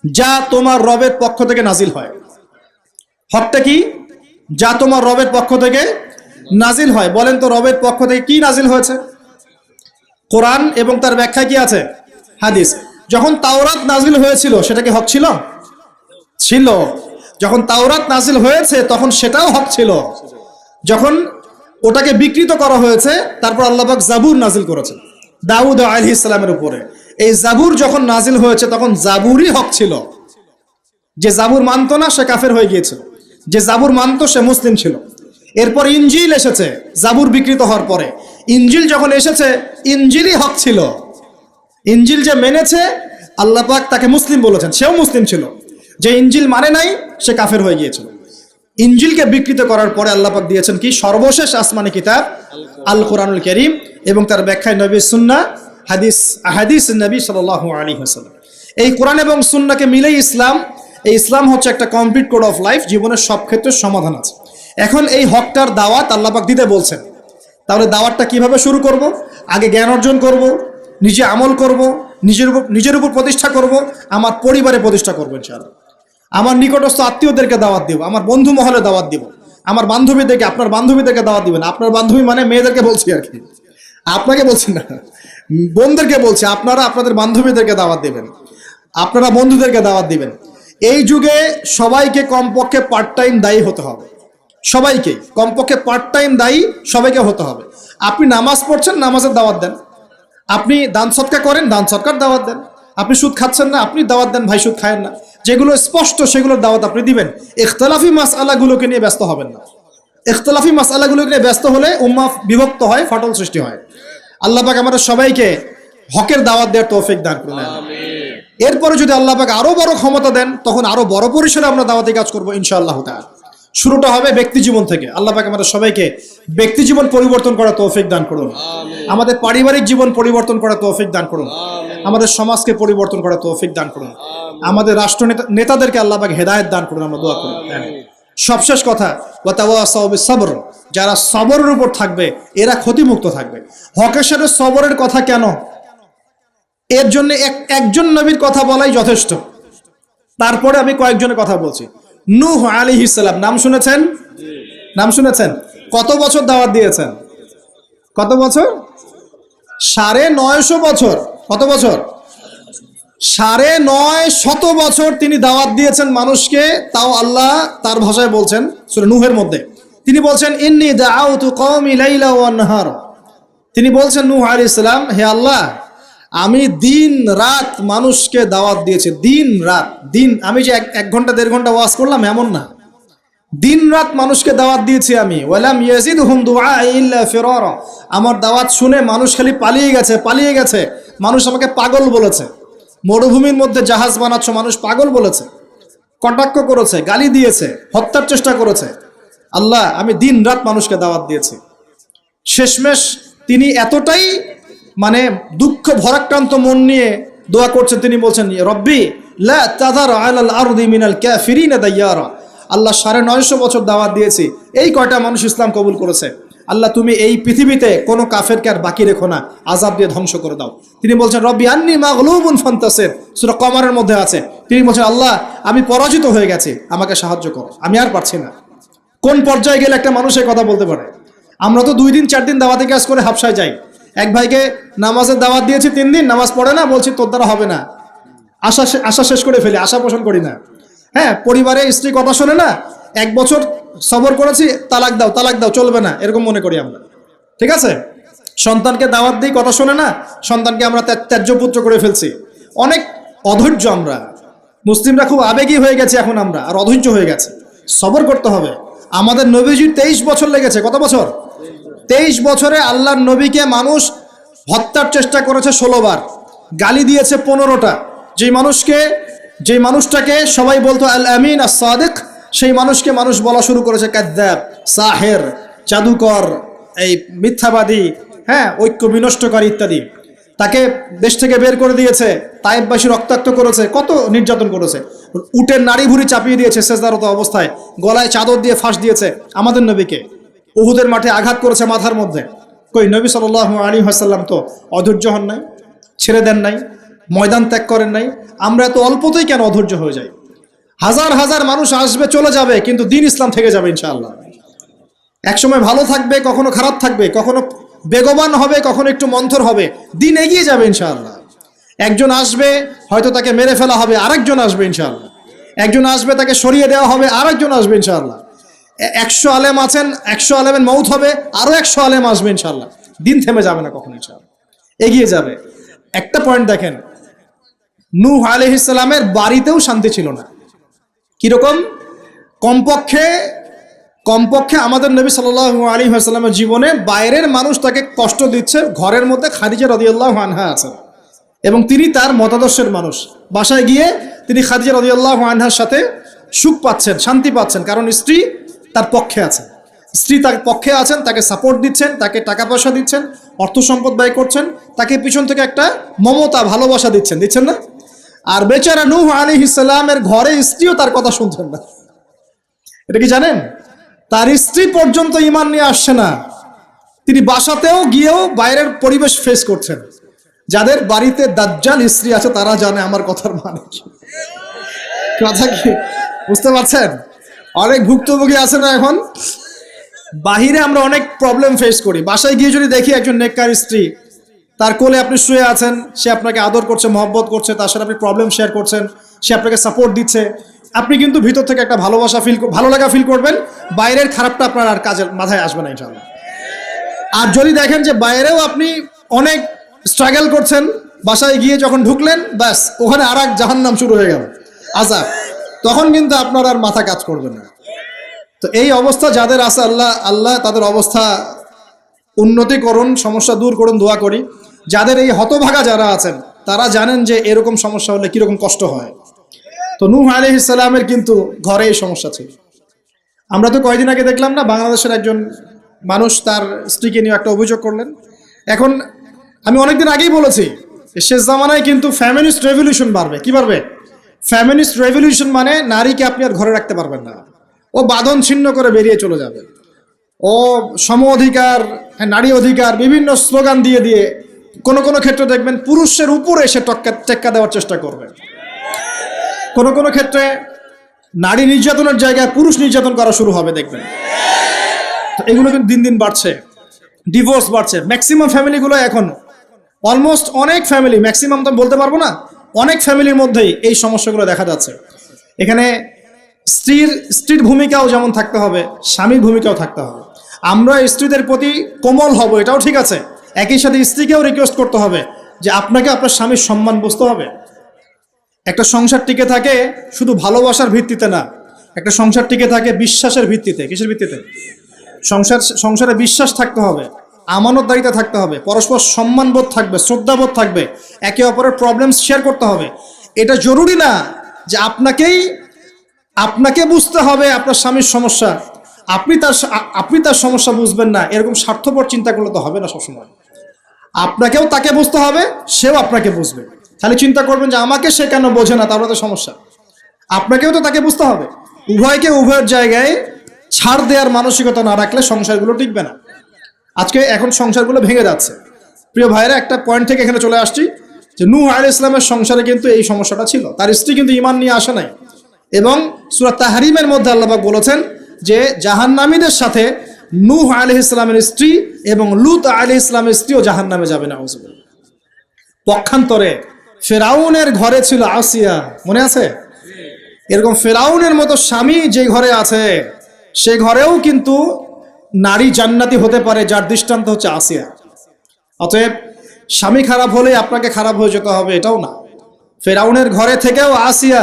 যা তোমার রবের পক্ষ থেকে নাজিল হয়। হকটা কি? যা তোমার রবের পক্ষ থেকে নাজিল হয়। বলেন তো রবের পক্ষ থেকে কি নাজিল হয়েছে? কোরআন এবং তার ব্যাখ্যা কি আছে? হাদিস। যখন তাওরাত নাজিল হয়েছিল সেটা কি হক ছিল? ছিল। যখন তাওরাত নাজিল হয়েছে তখন সেটাও হক ছিল। যখন ওটাকে বিকৃত করা হয়েছে তারপর আল্লাহ পাক জাবুর নাজিল করেছেন দাউদ আলাইহিস সালামের উপরে। এই জাবুর যখন নাজিল হয়েছে তখন জাবুরই হক ছিল। যে জাবুর মানত না সে কাফের হয়ে গিয়েছিল, যে জাবুর মানত সে মুসলিম ছিল। এরপর ইনজিল এসেছে জাবুর বিকৃত হওয়ার পরে। ইনজিল যখন এসেছে ইনজিলই হক ছিল। ইনজিল যে মেনেছে আল্লাহ পাক তাকে মুসলিম বলেছেন, সেও মুসলিম ছিল। যে ইনজিল মানে নাই সে কাফের হয়ে গিয়েছিল। ইনজিলকে বিকৃত করার পরে আল্লাহ পাক দিয়েছেন কি? সর্বশেষ আসমানি কিতাব আল কোরআনুল কারীম এবং তার ব্যাখ্যায় নবীর সুন্নাহ, হাদিস নবী সাল্লাল্লাহু আলাইহি ওয়াসাল্লাম। এই কোরআন এবং সুন্নাহকে মিলেই ইসলাম এই ইসলাম হচ্ছে একটা কমপ্লিট কোড অফ লাইফ, জীবনের সব ক্ষেত্রে সমাধান আছে। এখন এই হকটার দাওয়াত আল্লাহ পাক দিতে বলছেন। তাহলে দাওয়াতটা কিভাবে শুরু করব? আগে জ্ঞান অর্জন করব, নিজে আমল করব, নিজের উপর প্রতিষ্ঠা করব, আমার পরিবারে প্রতিষ্ঠা করবো ইনশাআল্লাহ। আমার নিকটস্থ আত্মীয়দেরকে দাওয়াত দিব, আমার বন্ধু মহলে দাওয়াত দিব, আমার বান্ধবীদেরকে, আপনার বান্ধবীদেরকে দাওয়াত দিবেন। আপনার বান্ধবী মানে মেয়েদেরকে বলছি আর কি, আপনাকে বলছি না, বোনদেরকে বলছি। আপনারা আপনাদের বান্ধবীদেরকে দাওয়াত দিবেন, আপনারা বন্ধুদেরকে দাওয়াত দিবেন। এই যুগে সবাইকে কমপক্ষে পার্ট টাইম দায়ী হতে হবে, সবাইকে কমপক্ষে পার্ট টাইম দায়ী সবাইকে হতে হবে। আপনি নামাজ পড়ছেন, নামাজের দাওয়াত দেন। আপনি দান সৎকার করেন, দান সৎকার দাওয়াত দেন। আপনি সুদ খাচ্ছেন না, আপনি দাওয়াত দেন ভাই সুদ খায়েন না। যেগুলো স্পষ্ট সেগুলোর দাওয়াত আপনি দিবেন। ইখতিলাফি মাসআলাগুলোকে নিয়ে ব্যস্ত হবেন না। ইখতিলাফি মাসআলাগুলোকে নিয়ে ব্যস্ত হলে উম্মাহ বিভক্ত হয়, ফাটল সৃষ্টি হয়। আল্লাহ পাক আমাদের সবাইকে হকের দাওয়াত দেওয়ার তৌফিক দান করুন। এরপরে যদি আল্লাহ পাক আরো বড় ক্ষমতা দেন, তখন আরো বড় পরিসরে আমরা দাওয়াতি কাজ করবো ইনশাআল্লাহ তাআলা। শুরুটা হবে ব্যক্তি জীবন থেকে। আল্লাহ পাক আমাদের সবাইকে ব্যক্তি জীবন পরিবর্তন করার তৌফিক দান করুন। আমাদের পারিবারিক জীবন পরিবর্তন করার তৌফিক দান করুন। আমাদের সমাজকে পরিবর্তন করার তৌফিক দান করুন। আমাদের রাষ্ট্র নেতাদেরকে আল্লাহ পাক হেদায়েত দান করুন, আমরা দোয়া করি। সবশেষ কথা, ওয়াতাওয়াসাউ বিসসবর, যারা সবরের উপর থাকবে এরা ক্ষতিমুক্ত থাকবে। হকের সাথে সবরের কথা কেন? এর জন্য একজন নবীর কথা বলাই যথেষ্ট। তারপরে আমি কয়েকজনের কথা বলছি। নূহ আলাইহিস সালাম, নাম শুনেছেন? নাম শুনেছেন? কত বছর দাওয়াত দিয়েছেন? কত বছর? 950 বছর। কত বছর? 950 বছর তিনি দাওয়াত দিয়েছেন মানুষকে। তাও আল্লাহ তার ভাষায় বলছেন সূরা নূহের মধ্যে, তিনি বলছেন ইন্নী দাআউতু কওমি লাইলা ওয়া নাহারা। তিনি বলছেন নূহ আলাইহিস সালাম, হে আল্লাহ, আমি দিন রাত মানুষকে দাওয়াত দিয়েছি। দিন রাত, দিন আমি যে 1 ঘন্টা 1.5 ঘন্টা ওয়াজ করলাম এমন না, দিন রাত মানুষকে দাওয়াত দিয়েছি আমি। ওয়ালাম ইয়াজিদহুম দুআই ইল্লা ফিরারা, আমার দাওয়াত শুনে মানুষ খালি পালিয়ে গেছে, পালিয়ে গেছে। মানুষ আমাকে পাগল বলেছে। মরুভূমির মধ্যে জাহাজ বানাচ্ছ, মানুষ পাগল বলেছে, কটাক্ষ করেছে, গালি দিয়েছে, হত্যার চেষ্টা করেছে। আল্লাহ, আমি দিন রাত মানুষকে দাওয়াত দিয়েছি। শেষমেশ তিনি এতটাই মানে দুঃখ ভরাক্রান্ত মন নিয়ে দোয়া করছেন, তিনি বলছেন রব্বি লা তাযার আলাল আরদি মিনাল কাফিরিনা দাইয়ারা। আল্লাহ 950 বছর দাওয়াত দিয়েছি, এই কয়টা মানুষ ইসলাম কবুল করেছে। আল্লাহ, তুমি এই পৃথিবীতে কোনো কাফেরকে আর বাকি রেখো না, আযাব দিয়ে ধ্বংস করে দাও। তিনি বলছেন রব্বি আন্নী মাগলুবুন ফান্তাসির, সূরা কমারের মধ্যে আছে। তিনি বলছেন আল্লাহ, আমি পরাজিত হয়ে গেছি, আমাকে সাহায্য করো, আমি আর পারছি না। কোন পর্যায়ে গেলে একটা মানুষ এই কথা বলতে পারে? আমরা তো 2 দিন 4 দিন দাওয়াতি কাজ করে হাবশায় যাই। এক ভাইকে নামাজের দাওয়াত দিয়েছি, 3 দিন নামাজ পড়ে না, বলছি তোর দ্বারা হবে না, আশা শেষ করে ফেলি, আশা পোষণ করি না। হ্যাঁ, পরিবারে স্ত্রী কথা শোনে না, 1 বছর সবর করেছি, তালাক দাও তালাক দাও, চলবে না, এরকম মনে করি আমরা। ঠিক আছে, সন্তানকে দাওয়াত দিই, কথা শোনে না, সন্তানকে আমরা ত্যায্য পুত্র করে ফেলছি। অনেক অধৈর্য আমরা মুসলিমরা, খুব আবেগী হয়ে গেছি এখন আমরা, আর অধৈর্য হয়ে গেছে। সবর করতে হবে। আমাদের নবীজির 23 বছর লেগেছে। কত বছর? 23 বছরে আল্লাহর নবীকে মানুষ হত্যার চেষ্টা করেছে 16 বার, গালি দিয়েছে 15টা। যেই মানুষটাকে সবাই বলতো আল আমিন আস সাদিক, সেই মানুষকে মানুষ বলা শুরু করেছে কাযযাব, সাহের, জাদুকর, এই মিথ্যাবাদী, হ্যাঁ, ঐক্য বিনষ্টকারী ইত্যাদি। তাকে দেশ থেকে বের করে দিয়েছে, তায়েফবাসী রক্তাক্ত করেছে, কত নির্যাতন করেছে। উটের নাড়ি ভুড়ি চাপিয়ে দিয়েছে সেজদারত অবস্থায়, গলায় চাদর দিয়ে ফাঁস দিয়েছে আমাদের নবীকে। উহুদের মাঠে আঘাত করেছে মাথার মধ্যে। কই নবী সাল্লাল্লাহু আলাইহি ওয়াসাল্লাম তো অধৈর্য হন নাই, ছেড়ে দেন নাই, ময়দান ত্যাগ করেন নাই। আমরা এত অল্পতেই কেন অধৈর্য হয়ে যাই? হাজার হাজার মানুষ আসবে, চলে যাবে, কিন্তু দিন ইসলাম থেকে যাবে ইনশাআল্লাহ। একসময় ভালো থাকবে, কখনো খারাপ থাকবে, কখনো বেগবান হবে, কখনো একটু মন্থর হবে, দিন এগিয়ে যাবে ইনশাআল্লাহ। একজন আসবে, হয়তো তাকে মেরে ফেলা হবে, আরেকজন আসবে ইনশাআল্লাহ। একজন আসবে, তাকে সরিয়ে দেওয়া হবে, আরেকজন আসবে ইনশাআল্লাহ। 100 আলেম আছেন, 100 আলেমের মউত হবে, আরো 100 আলেম আসবে ইনশাআল্লাহ। দিন থেমে যাবে না কখনো ইনশাআল্লাহ, এগিয়ে যাবে। একটা পয়েন্ট দেখেন, নূহ আলাইহিস সালামের বাড়িতেও শান্তি ছিল না। কিরকম? কমপক্ষে আমাদের নবী সাল্লাল্লাহু আলাইহি ওয়াসাল্লামের জীবনে বাইরের মানুষ তাকে কষ্ট দিচ্ছে, ঘরের মধ্যে খাদিজা রাদিয়াল্লাহু আনহা আছেন এবং তিনি তার মতাদর্শের মানুষ। বাসায় গিয়ে তিনি খাদিজা রাদিয়াল্লাহু আনহার সাথে সুখ পাচ্ছেন, শান্তি পাচ্ছেন, কারণ স্ত্রী তার পক্ষে আছেন। স্ত্রী তার পক্ষে আছেন, তাকে সাপোর্ট দিচ্ছেন, তাকে টাকা পয়সা দিচ্ছেন, অর্থ সম্পদ ব্যয় করছেন, তাকে পিছন থেকে একটা মমতা, ভালোবাসা দিচ্ছেন না? আর বেচারা নূহ আলাইহিস সালামের ঘরে স্ত্রীও তার কথা শুনছেন না। এটা কি জানেন? তার স্ত্রী পর্যন্ত ঈমান নিয়ে আসছে না। তিনি বাসাতেও গিয়েও বাইরের পরিবেশ ফেস করছেন। যাদের বাড়িতে দাজ্জাল স্ত্রী আছে তারা জানে আমার কথার মানে কি। কথা কি বুঝতে পারছেন? অনেক ভুক্তভোগী আছে না এখন। বাহিরে আমরা অনেক প্রবলেম ফেস করি, বাসায় গিয়ে যদি দেখি একজন নেককার স্ত্রী, তার কোলে আপনি শুয়ে আছেন, সে আপনাকে আদর করছে, মহব্বত করছে, তার সাথে আপনি প্রবলেম শেয়ার করছেন, সে আপনাকে সাপোর্ট দিচ্ছে, আপনি কিন্তু ভিতর থেকে একটা ভালোবাসা ভালো লাগা ফিল করবেন। বাইরের খারাপটা আপনার আর কাজের মাথায় আসবে না ইনশাআল্লাহ। আর যদি দেখেন যে বাইরেও আপনি অনেক স্ট্রাগল করছেন, বাসায় গিয়ে যখন ঢুকলেন ব্যাস ওখানে আর এক জাহান্নাম শুরু হয়ে গেল, আযাব, তখন কিন্তু আপনার আর মাথা কাজ করবে না। তো এই অবস্থা যাদের আছে, আল্লাহ তাদের অবস্থা উন্নতি করুন, সমস্যা দূর করুন, দোয়া করি। যাদের এই হতভাগা যারা আছেন তারা জানেন যে এরকম সমস্যা হলে কিরকম কষ্ট হয়। তো নূহ আলাইহিস সালামের কিন্তু ঘরে এই সমস্যা ছিল। আমরা তো কয়েকদিন আগে দেখলাম না, বাংলাদেশের একজন মানুষ তার স্ত্রীকে নিয়ে একটা অভিযোগ করলেন। এখন আমি অনেকদিন আগেই বলেছি, শেষ জামানায় কিন্তু ফ্যামিনিস্ট রেভলিউশন বাড়বে। কি বাড়বে? ফ্যামিনিস্ট রেভলিউশন মানে নারীকে আপনি আর ঘরে রাখতে পারবেন না, ও বাঁধন ছিন্ন করে বেরিয়ে চলে যাবে, ও সম অধিকার, নারী অধিকার বিভিন্ন স্লোগান দিয়ে দিয়ে কোন কোন ক্ষেত্রে দেখবেন পুরুষের উপরে এসে টেক্কা দেওয়ার চেষ্টা করবে। কোন কোন ক্ষেত্রে নারী নির্যাতনের জায়গায় পুরুষ নির্যাতন করা শুরু হবে দেখবেন। তো এগুলো কিন্তু দিন দিন বাড়ছে, ডিভোর্স বাড়ছে। ম্যাক্সিমাম ফ্যামিলিগুলো এখন অলমোস্ট অনেক ফ্যামিলি, ম্যাক্সিমাম তো বলতে পারবো না, অনেক ফ্যামিলির মধ্যেই এই সমস্যাগুলো দেখা যাচ্ছে। এখানে স্ত্রীর ভূমিকাও যেমন থাকতে হবে, স্বামীর ভূমিকাও থাকতে হবে। আমরা স্ত্রীদের প্রতি কোমল হব, এটাও ঠিক আছে। একই সাথে স্ত্রীকেও রিকোয়েস্ট করতে হবে যে আপনাকে আপনার স্বামীর সম্মান বুঝতে হবে। একটা সংসার টিকে থাকে শুধু ভালোবাসার ভিত্তিতে না, একটা সংসার টিকে থাকে বিশ্বাসের ভিত্তিতে। কিসের ভিত্তিতে? সংসারে বিশ্বাস থাকতে হবে, আমানতদারিতা থাকতে হবে, পরস্পর সম্মানবোধ থাকবে, শ্রদ্ধাবোধ থাকবে, একে অপরের প্রবলেম শেয়ার করতে হবে। এটা জরুরি না যে আপনাকে বুঝতে হবে আপনার স্বামীর সমস্যা, আপনি তার সমস্যা বুঝবেন না, এরকম স্বার্থপর চিন্তা করলে তো হবে না। সবসময় আপনাকেও তাকে বুঝতে হবে, সেও আপনাকে বুঝবে। খালি চিন্তা করবেন যে আমাকে সে কেন বোঝে না, তাহলে তো সমস্যা। আপনাকেও তো তাকে বুঝতে হবে। উভয়কে উভয়ের জায়গায় ছাড় দেওয়ার মানসিকতা না রাখলে সংসারগুলো টিকবে না। এখন সংসারগুলো ভেঙে যাচ্ছে। প্রিয় ভাইরা, একটা পয়েন্ট থেকে এখানে চলে আসছি যে নূহ আলাইহিস সালামের সংসারে কিন্তু এই সমস্যাটা ছিল। তার স্ত্রী কিন্তু ঈমান নিয়ে আসে নাই। এবং সূরা তাহরিমের মধ্যে আল্লাহ পাক বলেছেন যে জাহান্নামীদের সাথে নূহ আলাইহিস সালামের স্ত্রী এবং লূত আলাইহিস সালামের স্ত্রীও জাহান্নামে যাবে না। পক্ষান্তরে ফেরাউনের ঘরে ছিল আসিয়া, মনে আছে? এরকম ফেরাউনের মতো স্বামী যে ঘরে আছে সে ঘরেও কিন্তু নারী জান্নাতি হতে পারে, যার দৃষ্টান্ত হচ্ছে আসিয়া। অতএব স্বামী খারাপ হলে আপনাকে খারাপ হয়ে যেতে হবে এটাও না। ফেরাউনের ঘরে থেকেও আসিয়া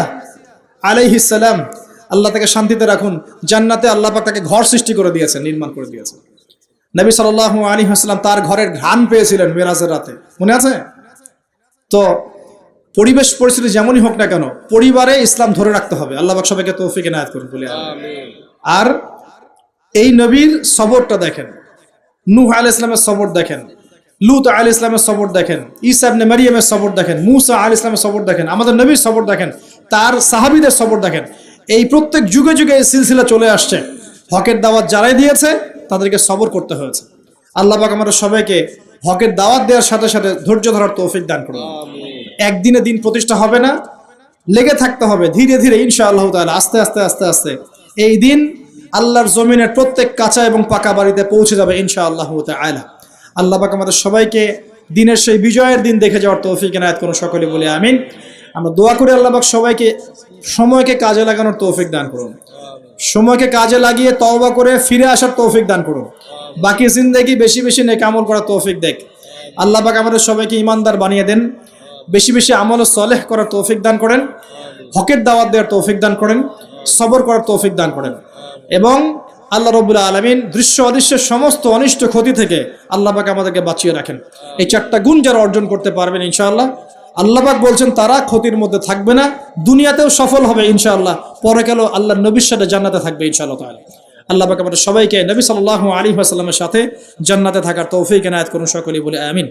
আলাইহিস সালাম, আল্লাহ তাকে শান্তিতে রাখুন, জান্নাতে আল্লাহ পাক তাকে ঘর সৃষ্টি করে দিয়েছেন, নির্মাণ করে দিয়েছেন। নবী সাল্লাল্লাহু আলাইহি ওয়াসাল্লাম তার ঘরের ঘ্রাণ পেয়েছিলেন মেরাজের রাতে, মনে আছে? তো পরিবেশ পরিস্থিতি যেমনই হোক না কেন, পরিবারে ইসলাম ধরে রাখতে হবে। আল্লাহ পাক সবাইকে তৌফিক এনায়েত করুন বলে আমিন। আর এই নবীর সবরটা দেখেন, নূহ আলাইহিস সালামের সবর দেখেন, লূত আলাইহিস সালামের সবর দেখেন, ঈসা ইবনে মারইয়ামের সবর দেখেন, মূসা আলাইহিস সালামের সবর দেখেন, আমাদের নবীর সবর দেখেন, তার সাহাবীদের সবর দেখেন। এই প্রত্যেক যুগে যুগে এই সিলসিলা চলে আসছে। হকের দাওয়াত যারাই দিয়েছে তাদেরকে সবর করতে হয়েছে। আল্লাহ পাক আমাদের সবাইকে হকের দাওয়াত দেওয়ার সাথে সাথে ধৈর্য ধরার তৌফিক দান করুন। একদিনে দিন প্রতিষ্ঠা হবে না, লেগে থাকতে হবে ধীরে ধীরে ইনশাআল্লাহ তাআলা, আস্তে আস্তে আস্তে আস্তে এই দিন আল্লাহর জমিনের প্রত্যেক কাঁচা এবং পাকা বাড়িতে পৌঁছে যাবে ইনশাআল্লাহ তাআলা। আল্লাহ পাক আমাদের সবাইকে দিনের সেই বিজয়ের দিন দেখে যাওয়ার তৌফিক এনায়েত করুন, সকলে বলে আমিন। আমরা দোয়া করি আল্লাহ পাক সবাইকে সময়কে কাজে লাগানোর তৌফিক দান করুন, সময়কে কাজে লাগিয়ে তওবা করে ফিরে আসার তৌফিক দান করুন, বাকি জিন্দেগি বেশি বেশি নেক আমল করার তৌফিক দেখ। আল্লাহ পাক আমাদের সবাইকে ঈমানদার বানিয়ে দেন, বেশি বেশি আমল সালেহ করার তৌফিক দান করেন, হকের দাওয়াত দেওয়ার তৌফিক দান করেন, সবর করার তৌফিক দান করেন, এবং আল্লাহ রাব্বুল আলামিন দৃশ্য অদৃশ্যের সমস্ত অনিষ্ট ক্ষতি থেকে আল্লাহ পাক আমাদেরকে বাঁচিয়ে রাখেন। এই চারটা গুণ যারা অর্জন করতে পারবেন ইনশাআল্লাহ, আল্লাহ পাক বলছেন তারা ক্ষতির মধ্যে থাকবে না, দুনিয়াতেও সফল হবে ইনশাআল্লাহ, পরে গেল আল্লাহর নবীর সাথে জান্নাতে থাকবে ইনশাআল্লাহ তাআলা। আল্লাহ পাক আমাদের সবাইকে নবী সাল্লাল্লাহু আলাইহি ওয়াসাল্লামের সাথে জান্নাতে থাকার তৌফিক এনায়েত করুন, সকলেই বলে আমিন।